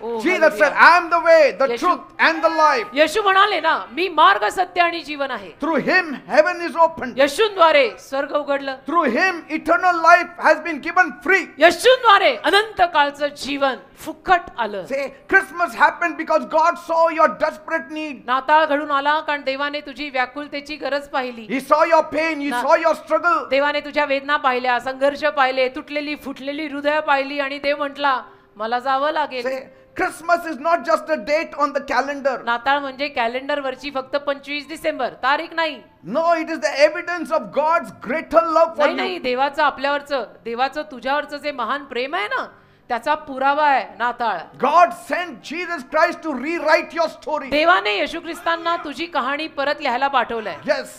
Oh, Jesus said, hallelujah. I am the way, the Yeshu- truth and the life. येशू म्हणाले ना मी मार्ग सत्य आणि जीवन आहे. Through him, heaven is opened. येशूंद्वारे स्वर्ग उघडलं. Through him, eternal life has been given free. येशूंद्वारे अनंत काळचं जीवन फुकट आलं. Say, Christmas happened because God saw your desperate need. नाताळ घडून आला कारण देवाने तुझी व्याकुलतेची गरज पाहिली. He saw your pain, he Na- saw your struggle. देवाने तुझ्या वेदना पाहिल्या संघर्ष पाहिले तुटलेली फुटलेली हृदय पाहिली आणि देव म्हटला मला जावं लागेल. Say, Christmas is not just a date on the calendar. नाताळ म्हणजे कॅलेंडर वरची फक्त 25 डिसेंबर तारीख नाही. No, it is the evidence of God's greater love for नाही नाही you. देवाचं आपल्यावरचं देवाचं तुझ्यावरचं जे महान प्रेम आहे ना त्याचा पुरावा आहे नाताळ. God sent Jesus Christ to rewrite your story. देवाने येशू ख्रिस्तांना तुझी कहाणी परत लिहायला पाठवलंय. Yes,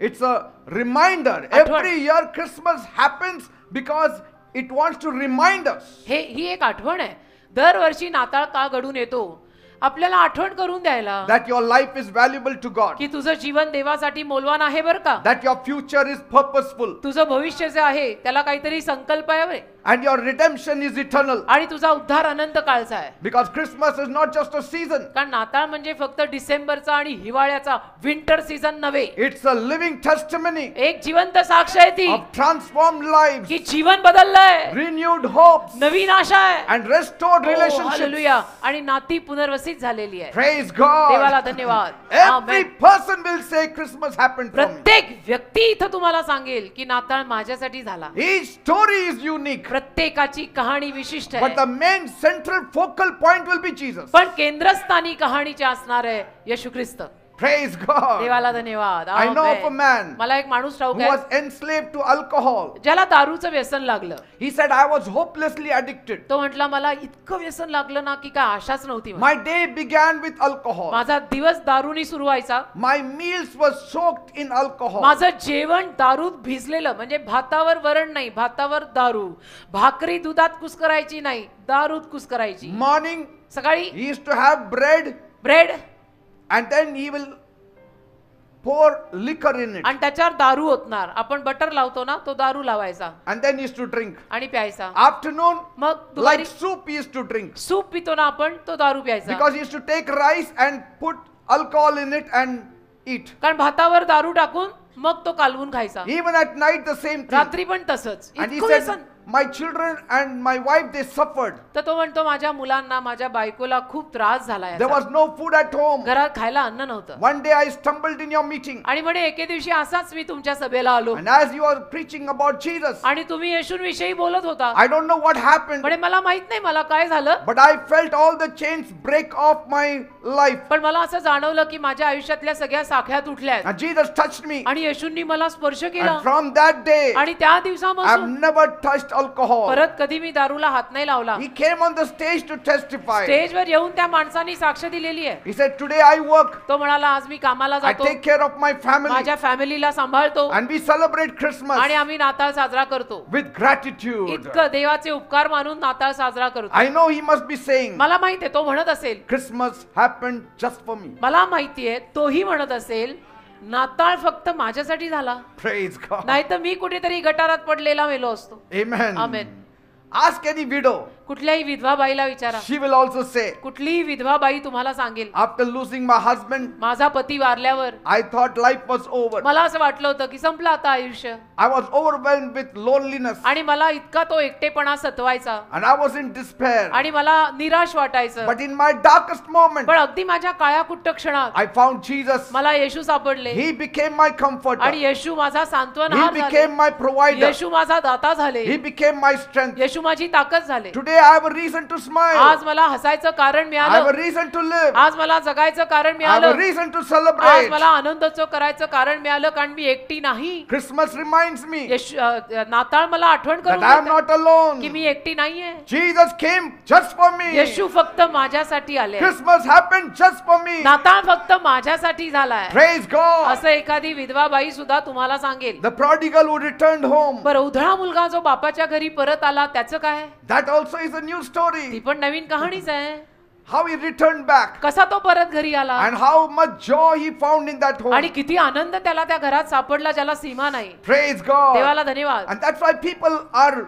it's a reminder. आठवण. Every year Christmas happens because it wants to remind us ही एक आठवण आहे. दरवर्षी नाताळ का घडून येतो आपल्याला आठवण करून द्यायला that your life is valuable to God, की तुझं जीवन देवासाठी मौल्यवान आहे बरं का. that your future is purposeful, तुझं भविष्य जे आहे त्याला काहीतरी संकल्प आहे and your redemption is eternal. आणि तुझा उद्धार अनंत काळचा आहे. Because Christmas is not just a season, कारण नाताळ म्हणजे फक्त डिसेंबरचा आणि हिवाळ्याचा विंटर सीझन नव्हे. it's a living testimony एक जिवंत साक्ष आहे ती of transformed lives, की जीवन बदललंय renewed hopes, नवीन आशा आहे. and restored relationships. हालेलुया. आणि नाती पुनर्वसित झालेली आहे. Praise God. देवाला धन्यवाद. Every amen. person will say Christmas happened for me. प्रत्येक व्यक्ती इथं तुम्हाला सांगेल की नाताळ माझ्यासाठी झाला. Each story is unique, प्रत्येकाची कहाणी विशिष्ट but the आहे. main central focal point will be Jesus. पण केंद्रस्थानी कहाणीचे असणार आहे येशू ख्रिस्त. Praise God. देवाला धन्यवाद. I know of a amen. man मला एक माणूस ठाऊक who आहे was enslaved to alcohol. ज्याला दारूचं व्यसन लागलं. He said, I was hopelessly addicted. तो म्हटला मला इतकं व्यसन लागलं ना की काय आशाच नव्हती मला. My day began with alcohol. माझा दिवस दारूनी सुरू व्हायचा. My meals were soaked in alcohol. माझं जेवण दारूत भिजलेलं म्हणजे भातावर वरण नाही भातावर दारू. भाकरी दुधात कुस्करायची नाही दारूत कुस्करायची. Morning, सकाळी he used to have bread bread and then he will pour liquor in it. आणि त्याच्यावर दारू ओतणार. आपण बटर लावतो ना तो दारू लावायचा And then he used to drink. आणि प्यायचा. Afternoon, मग like दुपारी soup he used to drink. Soup पितो ना आपण तो दारू प्यायचा. Because he used to take rice and put alcohol in it and eat. कारण भातावर दारू टाकून मग तो कालवून खायचा. Even at night the same thing. रात्री पण तसंच. And he इतकं said, व्यसन. my children and my wife, they suffered. तर तो म्हणतो माझ्या मुलांना माझ्या बायकोला खूप त्रास झाला There was no food at home. घरात खायला अन्न नव्हतं. One day I stumbled in your meeting. आणि म्हणे एके दिवशी असाच मी तुमच्या सभेला आलो And as you were preaching about Jesus, आणि तुम्ही येशूंविषयी बोलत होता. I don't know what happened, म्हणे मला माहित नाही मला काय झालं but I felt all the chains break off my life. पण मला असं जाणवलं की माझ्या आयुष्यातल्या सगळ्या साख्या तुटल्या आहेत. And Jesus touched me. आणि येशूंनी मला स्पर्श केला. And from that day, आणि त्या I've दिवसापासून never touched alcohol. परत कधी मी दारूला हात नाही लावला. He came on the stage to testify. स्टेजवर येऊन त्या माणसांनी साक्ष दिलेली आहे. He said, today I work. तो म्हणाला आज मी कामाला I जातो take care of my family. माझ्या फॅमिलीला सांभाळतो And we celebrate Christmas आणि आम्ही नाताळ साजरा करतो. with gratitude. इतकं देवाचे उपकार मानून नाताळ साजरा करतो. I know he must be saying, मला माहिती आहे तो म्हणत असेल Christmas happened just for me. मला माहितीये तोही म्हणत असेल नाताळ फक्त माझ्यासाठी झाला Praise God. नाही तर मी कुठेतरी गटारात पडलेला मेलो असतो. Amen. आमेन. Ask any widow. कुठल्याही विधवा बाईला विचारा, She will also say, कुठलीही विधवा बाई तुम्हाला सांगेल, after losing my husband, माझा पती वारल्यावर I thought life was over. मला असं वाटलं होतं की संपलं आता आयुष्य, I was overwhelmed with loneliness आणि मला इतका तो एकटेपणा सतवायचा and I was in despair. आणि मला निराश वाटायचं. But in my darkest moment, पण अगदी माझ्या काळ्याकुट्ट क्षणात I found Jesus. मला येशू सापडले He became my comforter. आणि येशू माझा He सांत्वनहार झाले, became my provider. येशू माझा दाता झाले, He became my strength. येशू माझी ताकद झाले. Today I have a reason to smile. आज मला हसायचं कारण I have a मिळालं, reason to live. आज मला जगायचं कारण I have a मिळालं, reason to आज celebrate. मला आनंदोत्सव करायचं कारण मिळालं, कारण मी एकटी नाही. Christmas reminds me नाताळ मला आठवण that करून I am देतं not alone. की मी एकटी नाहीये. Jesus came just for me. येशू फक्त माझ्यासाठी आले. Christmas happened just for me. नाताळ फक्त माझ्यासाठी झालाय Praise God. असं एखादी विधवा बाई सुद्धा तुम्हाला सांगेल. The prodigal who returned home. बरं, उधळा मुलगा जो बापाच्या घरी परत आला त्याचं काय? That also is a new ती story. पण नवीन कहाणीच आहे. How he returned back कसा तो परत घरी आला and how much joy he found in that आणि home. किती आनंद त्याला त्या घरात सापडला ज्याला सीमा नाही. Praise God. देवाला धन्यवाद. And that's why people are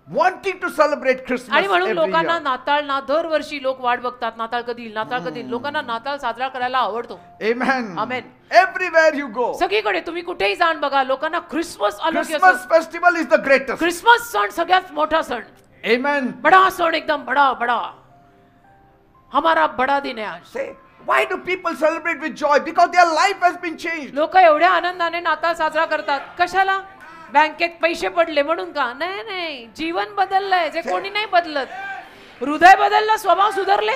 wanting to celebrate Christmas आणि म्हणून every लोकांना year. नाताळ ना दरवर्षी लोक वाट बघतात, नाताळ कधी येईल, नाताळ कधी येईल. लोकांना नाताळ साजरा करायला आवडतो. Amen. Amen. Everywhere you go, सगळीकडे तुम्ही कुठेही जाण बघा, लोकांना ख्रिसमस आलं की Christmas असं festival is the greatest. Christmas सण सगळ्यात मोठा सण, Amen. बडा सण, एकदम बडा बडा, हमारा बडा दिन है आज. Say, why do people celebrate with joy? Because their life has been changed. लोक एवढ्या आनंदाने नाताळ साजरा करतात. कशाला? बँकेत पैसे पडले म्हणून का? नाही नाही, जीवन बदललंय जे कोणी नाही बदलत. हृदय बदललं, स्वभाव सुधारले,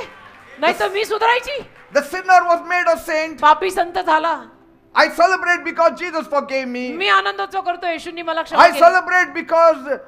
नाही तर मी सुधारायची. The sinner was made a saint. पापी संत झाला. I celebrate because Jesus forgave me. मी आनंदोत्सव करतो, येशूंनी मला क्षमा I केली. celebrate because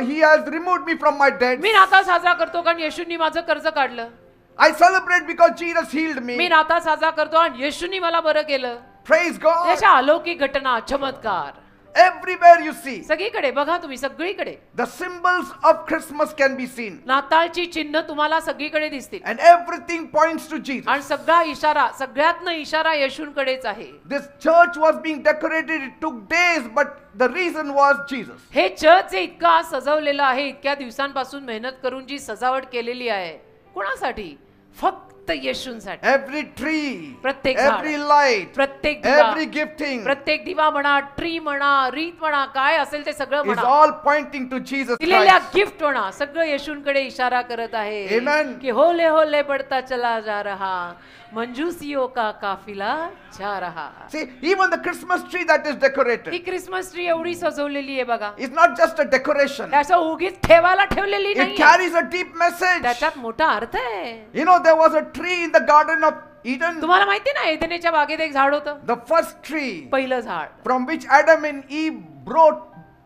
He has removed me from my debt. मी नाताळ साजरा करतो कारण येशूंनी माझं कर्ज काढलं. I celebrate because Jesus healed me me. नाताळ साजरा करतो आणि येशूंनी मला बरं केलं. Praise God. याच्या अलौकिक घटना, चमत्कार Everywhere you see, सगळीकडे बघा तुम्ही, सगळीकडे the symbols of Christmas can be seen. नाताळची चिन्ह तुम्हाला सगळीकडे दिसतील. And everything points to Jesus. आणि सगळा इशारा, सगळ्यातनं इशारा येशूंकडेच आहे. This church was being decorated. It took days, but the reason was Jesus. हे चर्च इतका सजवलेलं आहे, इतक्या दिवसांपासून मेहनत करून जी सजावट केलेली आहे, कोणासाठी? फक्त येशूंसाठी. Every tree, प्रत्येक झाड, every light, प्रत्येक दिवा, every gifting प्रत्येक दिवा म्हणा, ट्री म्हणा, रीत म्हणा, काय असेल ते सगळं is म्हणा, all pointing to Jesus दिलेल्या Christ. गिफ्ट म्हणा, सगळं येशूंकडे इशारा करत आहे. Amen. की होले होले बढ़ता चला जा रहा, मंजूसियों का काफिला जा रहा. See, even the Christmas tree that is decorated he Christmas tree एवढी सजवलेली आहे बघा, is not just a decoration. त्याचं उगीच ठेवायला ठेवलेली It नाही, carries a deep message. त्याच्यात मोठा अर्थ आहे. You know, there was a tree in the Garden of Eden, तुम्हाला माहिती ना, एदेनेच्या बागेत एक झाड होतं, the first tree पहिलं झाड, from which Adam and Eve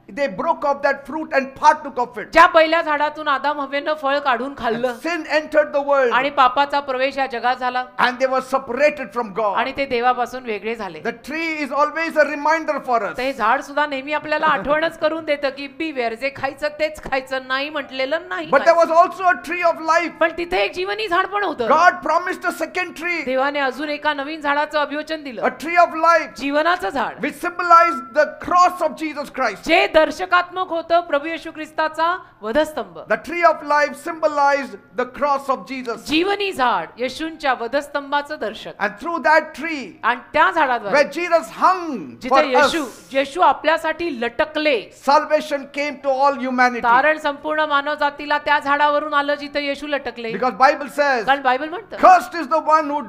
they broke off that fruit and partook of it. ज्या पहिल्या झाडातून आदाम हव्वेनं फळ काढून खाल्लं Sin entered the world आणि पापाचा प्रवेश या जगात झाला and they were separated from God. आणि ते देवापासून वेगळे झाले. The tree is always a reminder for us. तर हे झाड सुद्धा नेहमी आपल्याला आठवणच करून देतं की बीवेअर, जे खायचं तेच खायचं, नाही म्हटलेलं नाही But there खायचं. was also a tree of life. पण तिथे एक जीवनी झाड पण होतं. God promised a second tree, देवाने अजून एका नवीन झाडाचं अभिवचन दिलं, a tree of life, जीवनाचं झाड, which symbolized the cross of Jesus Christ. जे दर्शकात्मक होतं प्रभू येशू ख्रिस्ताचा वधस्तंभ. The tree of life symbolized the cross of Jesus. जीवनी झाड येशूंच्या वधस्तंभाचं दर्शक. And through that tree, आणि त्या झाडाद्वारे where Jesus hung for जिथे us, येशू आपल्यासाठी लटकले, salvation came to all humanity. तारण संपूर्ण मानव जातीला त्या झाडावरून आलं जिथे येशू लटकले. Because Bible says, कारण बायबल म्हणतं, cursed is the one who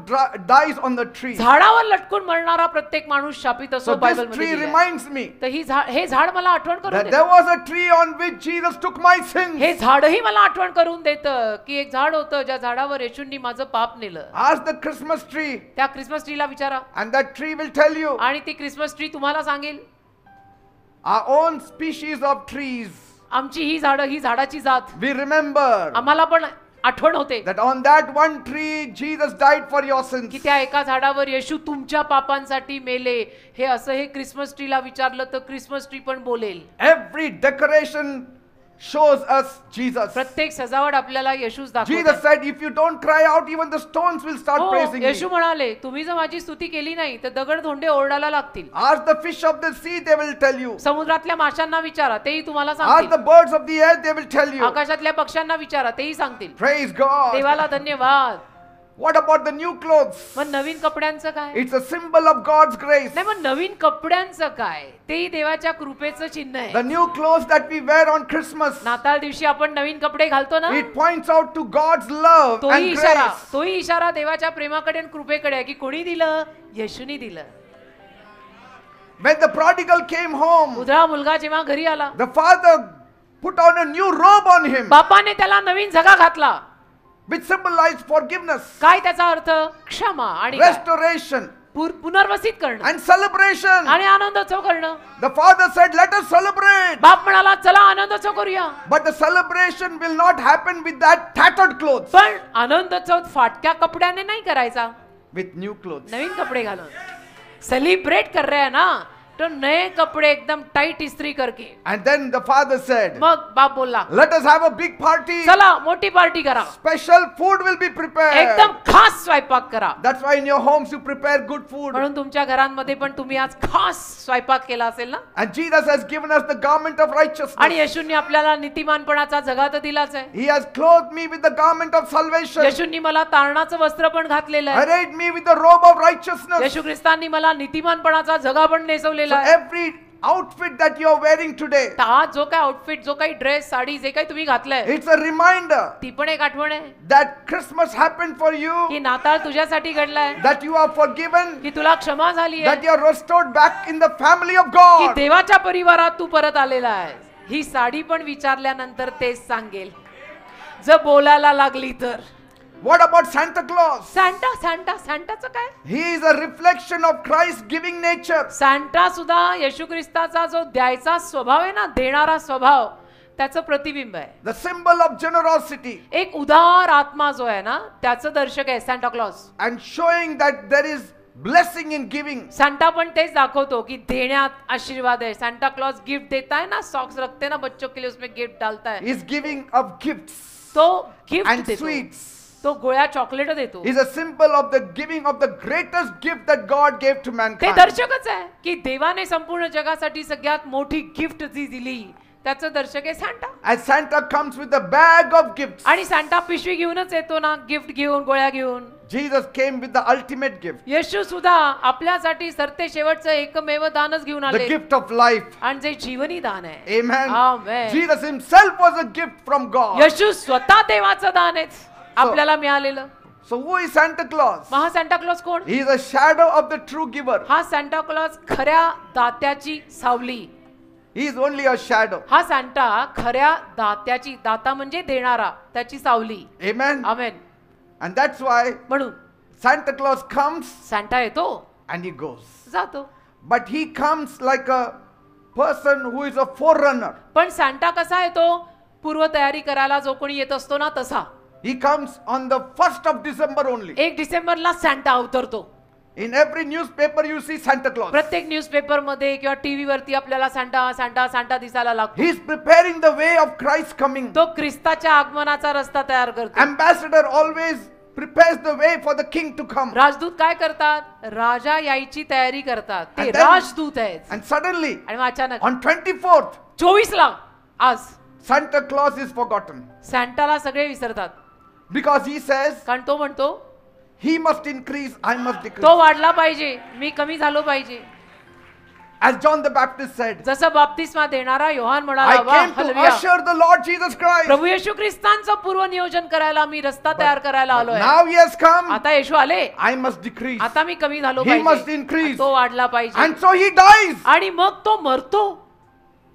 dies on the tree. झाडावर लटकून मरणारा प्रत्येक माणूस शापित असो. So बायबल this मध्ये tree लिहिलंय. reminds me तर हे झाड मला आठवण करून that देतं. there was a tree on which Jesus took my sins. हे झाडही मला आठवण करून देतं की एक झाड होतं ज्या झाडावर येशूंनी माझं पाप नेलं. Ask the Christmas tree त्या क्रिसमस ट्रीला विचारा and that tree will tell you. आणि ती क्रिसमस ट्री तुम्हाला सांगेल, Our own species of trees, आमची ही झाडं, ही झाडाची जात, we remember आम्हाला पण आठवण होते that on that one tree Jesus died for your sins. की त्या एका झाडावर येशू तुमच्या पापांसाठी मेले. हे असं हे क्रिसमस ट्रीला विचारलं तर क्रिसमस ट्री पण बोलेल. Every decoration shows us Jesus. प्रत्येक सजावट आपल्याला येशूच Jesus दाखवते. said, if you don't cry out, even the stones will start हो, praising me. येशू म्हणाले तुम्ही जर माझी स्तुती केली नाही तर दगड धोंडे ओरडायला लागतील. Ask the fish of the sea, they will tell you. समुद्रातल्या माशांना विचारा तेही तुम्हाला Ask the सांगतील. birds of the air, they will tell you. आकाशातल्या पक्ष्यांना विचारा तेही सांगतील. Praise God. देवाला धन्यवाद. What about the new clothes? मग नवीन कपड्यांचं काय? It's a symbol of God's grace. नाही मग नवीन कपड्यांचं काय? तेही देवाच्या कृपेचं चिन्ह The आहे. new clothes that we wear on Christmas, नाताळ दिवशी आपण नवीन कपडे घालतो ना, it points out to God's love and grace. तोही इशारा देवाच्या प्रेमाकडे आणि कृपेकडे आहे की कोणी दिलं? येशूनी दिलं. When the prodigal came home, उधळा मुलगा जेव्हा घरी आला, the father put on a new robe on him, बापाने त्याला नवीन झगा घातला. which symbolized forgiveness, काय त्याचा अर्थ? क्षमा आणि काय? restoration, पुनर्वसित करणं and celebration. आणि आनंदोत्सव करणं. The father said, let us celebrate. बाप म्हणाला चला आनंदोत्सव करूया. But the celebration will not happen with that tattered clothes, पण आनंदोत्सव फाटक्या कपड्याने नाही करायचा, with new clothes. नवीन कपडे घालून. सेलिब्रेट कर रहे हैं ना, तो नए कपड़े एकदम टाइट इस्त्री करके. And then the father said, मग बाप बोलला let us have a big party. चला मोठी पार्टी करा, Special food will be prepared. एकदम खास स्वयंपाक करा. That's why in your homes you prepare good food. म्हणून तुमच्या घरांमध्ये पण तुम्ही आज खास स्वयंपाक केला असेल ना. And Jesus has given us the garment of आणि righteousness. येशूंनी आपल्याला नीतिमानपणाचा जगा तर दिलाच आहे. He has clothed me with the garment of salvation. येशूंनी मला तारणाचं वस्त्र पण घातलेलं आहे. Arrayed me with the robe of righteousness. येशू ख्रिस्तांनी मला नीतिमानपणाचा जगा पण So नेसवलेला आहे. every outfit that you are wearing today, तर आज जो काय आउटफिट, जो काही ड्रेस, साडी, जे काही तुम्ही घातलंय, it's a reminder ती पण एक आठवण आहे that Christmas happened for you, की नाताळ तुझ्यासाठी घडलाय, that you are forgiven, की तुला क्षमा झाली that आहे, you are restored back in the family of की God. देवाच्या परिवारात तू परत आलेला आहे. ही साडी पण विचारल्यानंतर तेच सांगेल जर बोलायला लागली तर. What about Santa Claus? सांटाचं काय? He is a reflection of Christ's giving nature. सांटा सुद्धा येशू ख्रिस्ताचा जो द्यायचा स्वभाव आहे ना, देणारा स्वभाव, त्याचं प्रतिबिंब आहे. The symbol of generosity, एक उदार आत्मा जो आहे ना, त्याचं दर्शक आहे Santa Claus. and showing that there is blessing in giving. Santa पण तेच दाखवतो की देण्यात आशीर्वाद आहे. सांता क्लॉज गिफ्ट देता है ना, सॉक्स रखते ना बच्चों के लिए, उसमें गिफ्ट डालता है. He is giving of gifts तो गिफ्ट and देतो, sweets. तो गोळ्या चॉकलेट देतो. Is a symbol of the giving of the greatest gift that God gave to ते mankind. दर्शकच आहे की देवाने संपूर्ण जगासाठी सगळ्यात मोठी गिफ्ट जी दिली, त्याचं दर्शक आहे Santa. And Santa comes with a bag of gifts. आणि सांता पिशवी घेऊनच येतो ना, गिफ्ट घेऊन, गोळ्या घेऊन. Jesus came with the ultimate gift, येशू सुद्धा आपल्यासाठी सरते शेवटचं एकमेव दानच घेऊन the आले, gift of life. आणि जे जीवनी दान आहे. Amen. Amen. Jesus himself was a gift from God. येशू स्वतः देवाचं दान आहे आपल्याला मिळालेलं. So who is Santa Claus? मग हा सांता क्लॉज कोण? He is a shadow of the true giver. हा सांता क्लॉज खऱ्या दात्याची सावली. He is only a shadow. हा सांता खऱ्या दात्याची, दाता म्हणजे देणारा, त्याची सावली. Amen. Amen. And that's why म्हणून Santa Claus comes सांता येतो, and he goes. जातो. But he comes like a person who is a forerunner. पण सांता कसा येतो? पूर्व तयारी करायला जो कोणी येत असतो ना तसा. He comes on the 1st of December only. 1 डिसेंबरला सांता अवतरतो. In every newspaper you see Santa Claus. प्रत्येक न्यूजपेपर मध्ये किंवा टीव्ही वरती आपल्याला सांता सांता सांता दिसायला लागतो. He is preparing the way of Christ's coming. तो ख्रिस्ताच्या आगमनाचा रस्ता तयार करतो. Ambassador always prepares the way for the king to come. राजदूत काय करतात? राजा यायची तयारी करतात. ते And then- राजदूत आहेत. And suddenly आणि मग अचानक on 24th 24ला आज Santa Claus is forgotten. सांताला सगळे विसरतात. Because he says कारण तो म्हणतो he must increase, I must decrease. तो वाढला पाहिजे, मी कमी झालो पाहिजे. As John the Baptist said, जसं बाप्तिस्मा देणारा योहान I म्हणाला, वा, came to hallelujah. usher the Lord Jesus Christ. प्रभू येशू ख्रिस्तांचं पूर्व नियोजन करायला मी रस्ता तयार करायला आलोय. Now he has come, आता येशू आले, I must decrease. आता मी कमी झालो He must पाहिजे, increase. तो वाढला पाहिजे. And so he dies. आणि मग तो मरतो.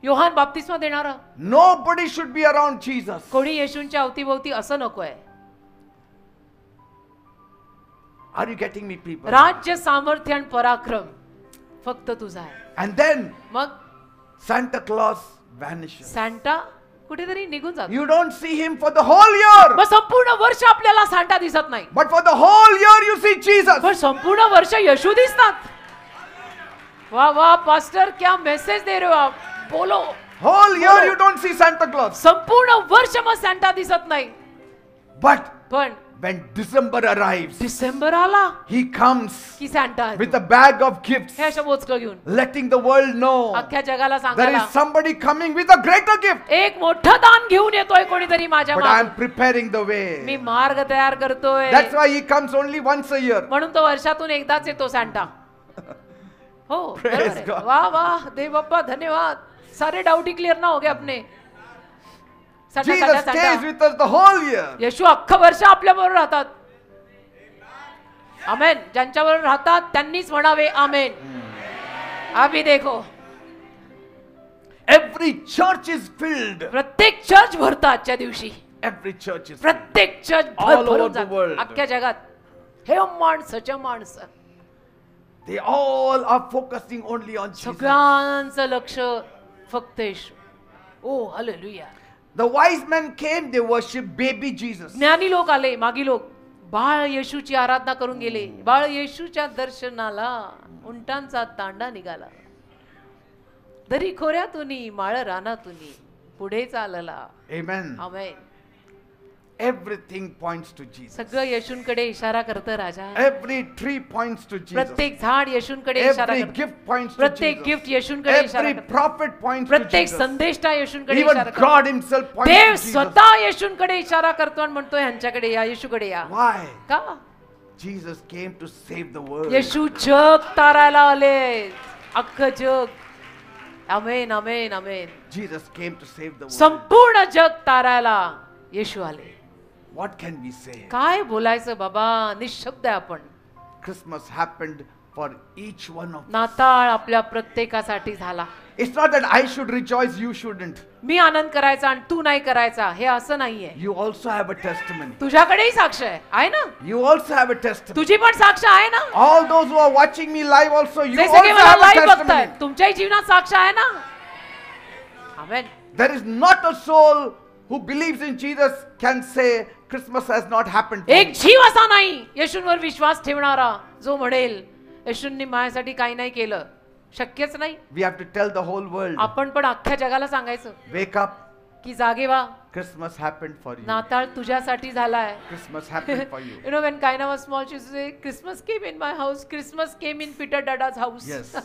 योहान बाप्तिस्मा देणारा. Nobody should be around Jesus. कोणी येशूंच्या अवतीभोवती असं नकोय. Are you getting me, people? राज्य, सामर्थ्य आणि पराक्रम फक्त तुझा आहे. And then मग Santa Claus vanishes. सांता कुठेतरी निघून जातो. You don't see him for the whole year. मग संपूर्ण वर्ष आपल्याला सांता दिसत नाही, But for the whole year you see Jesus. पण संपूर्ण वर्ष येशू दिसतात. वाह वाह पास्टर, क्या मैसेज दे रहे हो आप. बोलो. Whole year you don't see Santa Claus. संपूर्ण वर्ष मग सांता दिसत नाही. But पण when December arrives, डिसेंबर आला he comes की Santa with a bag of gifts, हे अशा मोजकं घेऊन letting the world know अख्ख्या जगाला there सांगायला is somebody coming with a greater gift. एक मोठं दान घेऊन येतोय कोणीतरी माझ्या But I मागे. am preparing the me way. मार्ग तयार करतोय. That's why he comes only once a year. म्हणून तो वर्षातून एकदाच येतो सांता. हो Praise बरोबर आहे. God. वाह वाह देव बाप्पा धन्यवाद. सारे डाउट ही क्लियर ना हो गए अपने. Santa, Jesus Santa, stays Santa. with us the whole year. येशू अख्खं वर्ष आपल्या बरोबर राहतात. आमेन. ज्यांच्याबरोबर राहतात त्यांनीच म्हणावे आमेन. अभी देखो Every church is filled. प्रत्येक चर्च भरतं आजच्या दिवशी. Every church is filled. प्रत्येक चर्च All over भरून the जातं. world. अख्ख्या जगात हे माणसाच्या माणसं They all are focusing only on Jesus. सगळ्यांचं लक्ष फक्त येशू. ओ hallelujah. The wise men came, they worshiped baby Jesus. ज्ञानी लोक आले, मागी लोक बाळ येशूची आराधना करून गेले. बाळ येशूच्या दर्शनाला उंटांचा तांडा निघाला. दरी खोऱ्यातून माळ रानातून पुढे चालला. Amen. Amen. Everything points to Jesus. सगळं येशूंकडे इशारा करतं राजा. Every tree points to Jesus. प्रत्येक झाड येशूंकडे इशारा Every करतं. gift points to प्रत्येक Jesus. गिफ्ट येशूंकडे इशारा Every करतं. prophet points to प्रत्येक Jesus. संदेष्टा येशूंकडे Even इशारा God करतो. himself points Dev to Jesus. स्वतः येशूंकडे इशारा करतो आणि म्हणतोय ह्यांच्याकडे या, येशूकडे या. Why? का? Jesus came to save the world. येशू जग तारायला आले. अख्खं जग. आमेन आमेन आमेन. Jesus came to save the world. संपूर्ण जग तारायला येशू आले. What can we say? काय बोलायचं बाबा, निशब्द आहे आपण. Christmas happened for each one of us. नाताळ आपल्या प्रत्येकासाठी झाला. It's not that I should rejoice, you shouldn't. मी आनंद करायचा आणि तू नाही करायचा हे असं नाहीये. You also have a testimony. तुझ्याकडेही साक्ष आहे ना. You also have a testimony. तुझी पण साक्ष आहे ना. All those who are watching me live also, you जे also सगळे मला have a लाईव्ह testimony. बघतायत तुमच्याही जीवनात साक्ष आहे ना. आमेन. There is not a soul who believes in Jesus can say Christmas has not happened for एक me. जीव असा नाही येशूंवर विश्वास ठेवणारा जो म्हणेल येशूंनी माझ्यासाठी काही नाही केलं. शक्यच नाही. We have to tell the whole world. आपण पण अख्ख्या जगाला सांगायचं Wake up. की जागे व्हा. Christmas happened for you. नाताळ तुझ्यासाठी झालाय. Christmas happened for you. You know when Kaina was small, she used to say, Christmas came in my house. Christmas came in Peter Dada's house. Yes.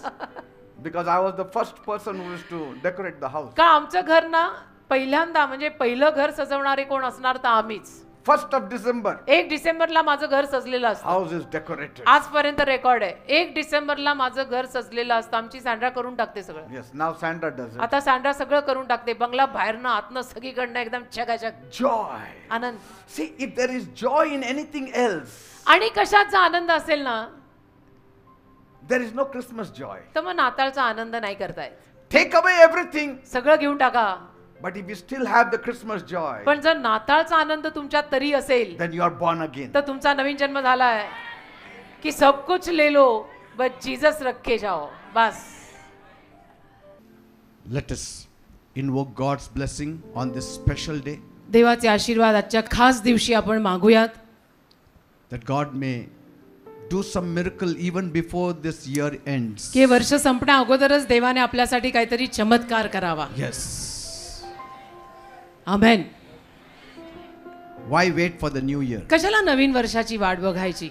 Because I was the first person who used to decorate the house. का आमचं घर ना पहिल्यांदा म्हणजे पहिलं घर सजवणारे कोण असणार तर आम्हीच. 1st of December. 1 डिसेंबरला माझं घर सजलेलं असतं. House is decorated. आजपर्यंत रेकॉर्ड आहे. 1 डिसेंबरला माझं घर सजलेलं असतं. आमची सँड्रा करून टाकते सगळं. Yes, now Sandra does it. आता सँड्रा सगळं करून टाकते. बंगला बाहेरनं आतनं सगळीकडनं एकदम चकाचक. Joy. Anand. See, if there is joy in anything else, आणि कशाचा आनंद असेल ना there is no Christmas joy. तर मग नाताळचा आनंद नाही करतायत. Take away everything, सगळं घेऊन टाका. but if you still have the Christmas joy, पण जर नाताळचा आनंद तुमच्यात तरी असेल then you are born again. तर तुमचा नवीन जन्म झालाय. की सब कुछ ले लो बस जीसस रखे जाओ. बस. Let us invoke God's blessing on this special day, देवाचे आशीर्वाद आजच्या खास दिवशी आपण मागूयात. that God may do some miracle even before this year ends. की वर्ष संपण्या अगोदरच देवाने आपल्यासाठी काहीतरी चमत्कार करावा. Yes. Amen. Why wait for the new year? कशाला नवीन वर्षाची वाट बघायची.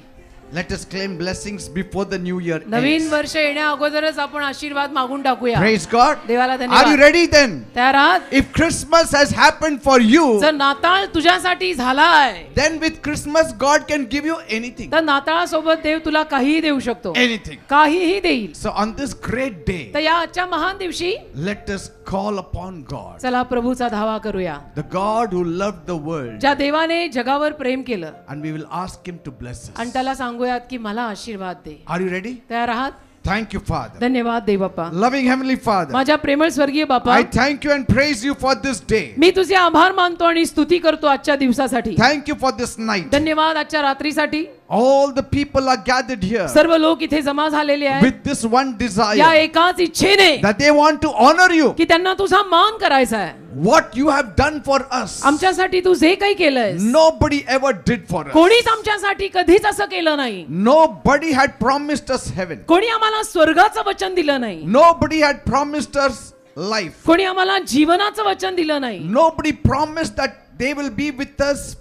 Let us claim blessings before the new year Naveen ends. वर्ष येण्या अगोदरच आपण आशीर्वाद मागून टाकूया. Praise God. देवाला Are you धन्यवाद. ready then? तयार आहात. If Christmas has happened for you, जर नाताळ तुझ्यासाठी झालाय then with Christmas God can give you anything. तर नाताळासोबत देव तुला काहीही देऊ शकतो. Anything. काहीही देईल. So on this great day, तर या आजच्या महान दिवशी let us call upon God, चला प्रभूचा धावा करूया. the God who loved the world, ज्या देवाने जगावर प्रेम केलं and we will ask him to bless आणि us. त्याला सांगूयात की मला आशीर्वाद दे. Are you ready? तयार आहात. Thank you, Father. धन्यवाद देव बाप्पा. Loving Heavenly Father, माझ्या प्रेमळ स्वर्गीय बाप्पा, I thank you and praise you for this day. मी तुझे आभार मानतो आणि स्तुती करतो आजच्या दिवसासाठी. Thank you for this night. धन्यवाद आजच्या रात्रीसाठी. All the people are gathered here सर्व लोक इथे जमा झालेले आहेत with this one या desire, एकाच इच्छेने that they want to honor you, की त्यांना तुझा मान करायचा आहे. what you have done for us. आमच्यासाठी तू जे काही केलंयस Nobody ever did for us. कोणीच आमच्यासाठी कधीच असं केलं नाही. Nobody had promised us heaven. कोणी आम्हाला स्वर्गाचं वचन दिलं नाही. Nobody had promised us life. कोणी आम्हाला जीवनाचं वचन दिलं नाही. Nobody promised that they will be with us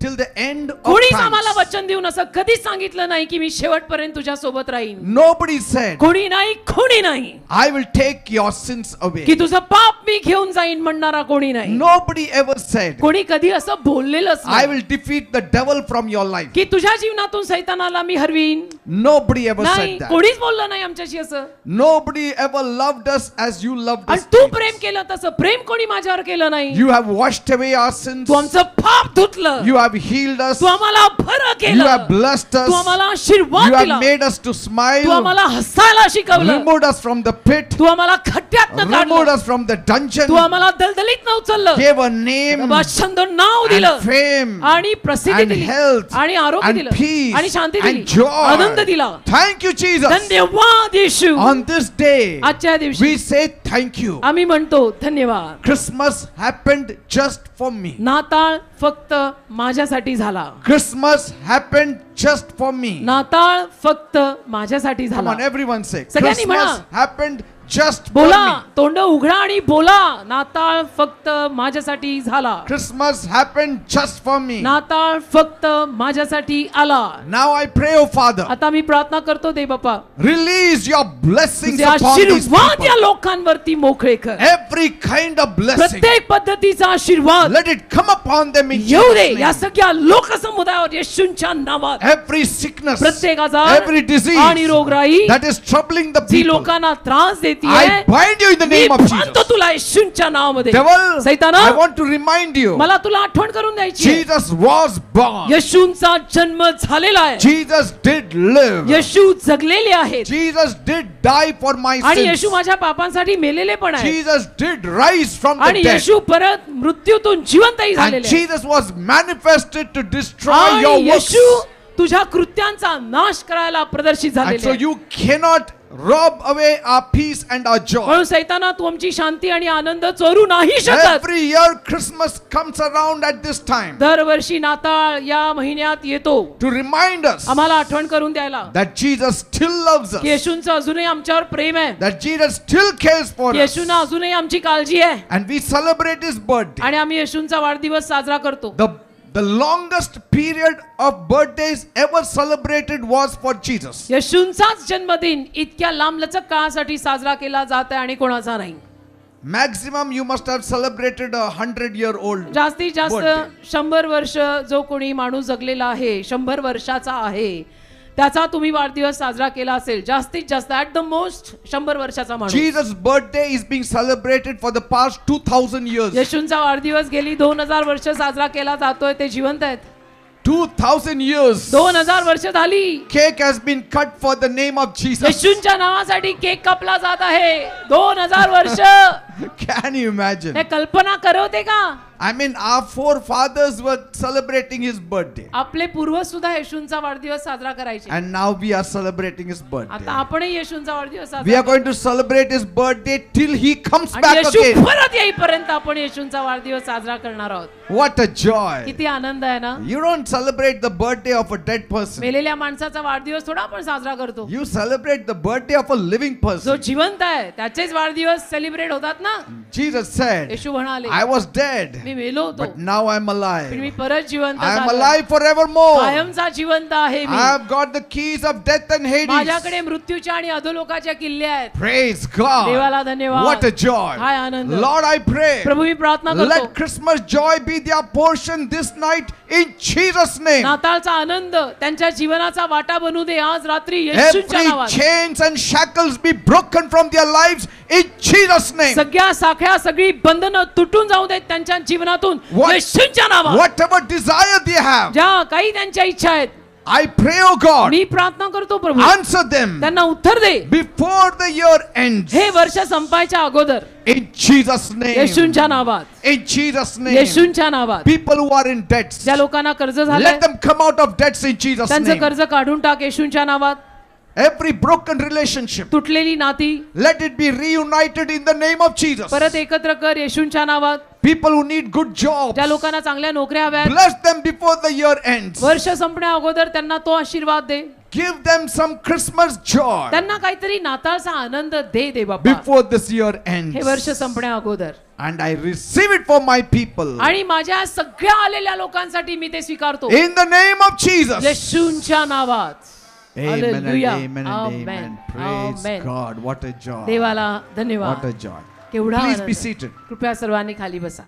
till the end of कोणीच time. आम्हाला वचन देऊन असं कधीच सांगितलं नाही की मी शेवटपर्यंत तुझ्या सोबत राहीन. Nobody said, कोणी नाही I will take your sins away. की तुझं पाप मी घेऊन जाईन म्हणणारा कोणी नाही. Nobody ever said, कोणी कधी असं बोललेलंच I नाही will defeat the devil from your life. की तुझ्या जीवनातून सैतानाला मी हरवीन. Nobody ever नाही, said that. कोणीच बोललं नाही आमच्याशी असं. Nobody ever loved us as you loved आणि us. तू प्रेम केलं तसं प्रेम कोणी माझ्यावर केलं नाही. You have washed away our sins. तू आमचं पाप धुतलं. You have healed us. तू आम्हाला बरं You केलं. have blessed us. तू आम्हाला आशीर्वाद You have दिला. made us to Tu smile. आम्हाला हसायला शिकवलं. Removed us from the pit. तू आम्हाला खड्ड्यातनं Removed काढलं. us from the dungeon. तू आम्हाला दलदलीतनं उचललं. Gave a name छंद नाव and दिलं fame आणि प्रसिद्धी and दिली health आणि आरोग्य and दिलं peace आणि शांती दिली and joy. आनंद दिला. Thank you, Jesus. धन्यवाद येशू. On this day, आजच्या दिवशी we say thank you. आम्ही म्हणतो धन्यवाद. Christmas happened just for me. नाताळ फक्त माझ्यासाठी झाला. Christmas happened just for me. नाताळ फक्त माझ्यासाठी Come झाला. on, everyone say. सगळ्यांनी म्हणा. Christmas happened just for बोला, me. तोंड उघडा आणि बोला. नाताळ फक्त माझ्यासाठी झाला. Christmas happened just for me. नाताळ फक्त माझ्यासाठी आला. Now I pray, oh Father, आता मी प्रार्थना करतो देव बाप्पा, release your blessings तुझे upon these आशीर्वाद या people. लोकांवरती मोकळे कर. Every kind of blessing, प्रत्येक पद्धतीचा आशीर्वाद let it come upon them in येऊ दे Jesus' या name. सगळ्या लोकसमुदायावर येशूंच्या नावात. Every sickness, प्रत्येक आजार every disease आणि रोगराई that is troubling the G people, लोकांना त्रास देते I bind you in the me name of म्हणतो Jesus. तुला येशूंच्या नावामध्ये. Devil, सैताना, I want to remind you, मला तुला आठवण करून द्यायची आहे. Jesus was born. येशूंचा जन्म झालेला आहे. Jesus did live. येशू जगलेले आहेत Jesus did die for my आणि sins. येशू माझ्या पापांसाठी मेलेले पण आहेत. Jesus did rise from the आणि dead. येशू परत मृत्यूतून जिवंतही And झालेले आहेत. Jesus was manifested to destroy your आणि works. येशू तुझ्या कृत्यांचा नाश करायला प्रदर्शित And झालेले so आहे. you cannot rob away our peace and our joy. म्हणून सैताना तू आमची शांती आणि आनंद चोरू नाही शकत. Every year Christmas comes around at this time दरवर्षी नाताळ या महिन्यात येतो to remind us आम्हाला आठवण करून द्यायला that Jesus still loves us, की येशूंचं अजूनही आमच्यावर प्रेम आहे. that Jesus still cares for us, येशूंना अजूनही आमची काळजी आहे and we celebrate His birthday. आणि आम्ही येशूंचा वाढदिवस साजरा करतो. The longest period of birthdays ever celebrated was for Jesus. येशूंचाच जन्मदिन इतक्या लांबलचक काळासाठी साजरा केला जात आहे आणि कोणाचा नाही. Maximum you must have celebrated 100-year-old. जास्तीत जास्त birthday. 100 वर्ष जो कोणी माणूस जगलेला आहे, 100 वर्षाचा आहे, त्याचा तुम्ही वाढदिवस साजरा केला असेल. जास्तीत जास्त ऍट द मोस्ट 100 वर्षाचा माणूस. Jesus' birthday is being celebrated for the past 2000 years. येशूंचा वाढदिवस गेली 2000 वर्ष साजरा केला जातोय. ते जिवंत आहेत. 2000 years. 2000 वर्ष झाली. Cake has been cut for the name of Jesus. येशूंच्या नावासाठी केक कापला जात आहे. 2000 वर्ष. Can you imagine? हे कल्पना करवते का? I mean, our forefathers were celebrating His birthday. आपले पूर्वज सुद्धा येशूंचा वाढदिवस साजरा करायचे. And now we are celebrating His birthday. आता आपणही येशूंचा वाढदिवस We साजरा are going to celebrate His birthday till He comes आणि back येशू again. परत येईपर्यंत आपण येशूंचा वाढदिवस साजरा करणार आहोत. What a joy. किती आनंद आहे ना. You don't celebrate the birthday of a dead person. मेलेल्या माणसाचा वाढदिवस थोडा आपण साजरा करतो. You celebrate the birthday of a living जो person. जिवंत आहे त्याचेच वाढदिवस सेलिब्रेट होतात ना. Jesus said, येशू म्हणाले I was dead, मी मेलो होतो but now I'm पण alive. मी परत जिवंत I am झालो. alive forevermore. कायमचा जिवंत आहे मी. I have got the keys of death and Hades. माझ्याकडे मृत्यूच्या आणि अधोलोकाच्या किल्ल्या आहेत. Praise God. देवाला धन्यवाद. What a joy. काय आनंद. Lord, I pray, प्रभू मी प्रार्थना करतो let Christmas joy be their portion this night in Jesus' name. नाताळचा आनंद त्यांच्या जीवनाचा वाटा बनू दे आज रात्री येशूंच्या Every नावात. chains and shackles be broken from their lives in Jesus' name. सगळ्या साखळ्या सगळी बंधनं तुटून जाऊ देत त्यांच्या जीवनातून येशूंच्या नावात. Whatever desire they have, ज्या काही त्यांच्या इच्छा आहेत I pray, oh God, मी प्रार्थना करतो प्रभू answer them त्यांना उत्तर दे before the year ends. हे वर्ष संपायच्या अगोदर In Jesus' name. येशूंच्या नावात. In Jesus' name. येशूंच्या नावात. People who are in debts, ज्या लोकांना कर्ज झालंय let them come out of debts in Jesus' त्यांचं name. कर्ज काढून टाक येशूंच्या नावात. Every broken relationship, तुटलेली नाती let it be reunited in the name of Jesus. परत एकत्र कर येशूंच्या नावात. People who need good jobs, ज्या लोकांना चांगल्या नोकऱ्या हव्यात bless them before the year ends. वर्ष संपण्या अगोदर त्यांना तो आशीर्वाद दे. give them some Christmas joy त्यांना काहीतरी नाताळचा आनंद दे दे बाबा, before this year हे वर्ष ends. संपण्या अगोदर. And I receive it for my people. आणि माझ्या सगळ्या आलेल्या लोकांसाठी मी ते स्वीकारतो In the name of Jesus. येशूंच्या नावात. Amen and Hallelujah. amen and Amen. amen. Praise Amen. God. What a joy. देवाला What धन्यवाद. a joy. केवढा Please be आनंद. seated. कृपया सर्वांनी खाली बसा.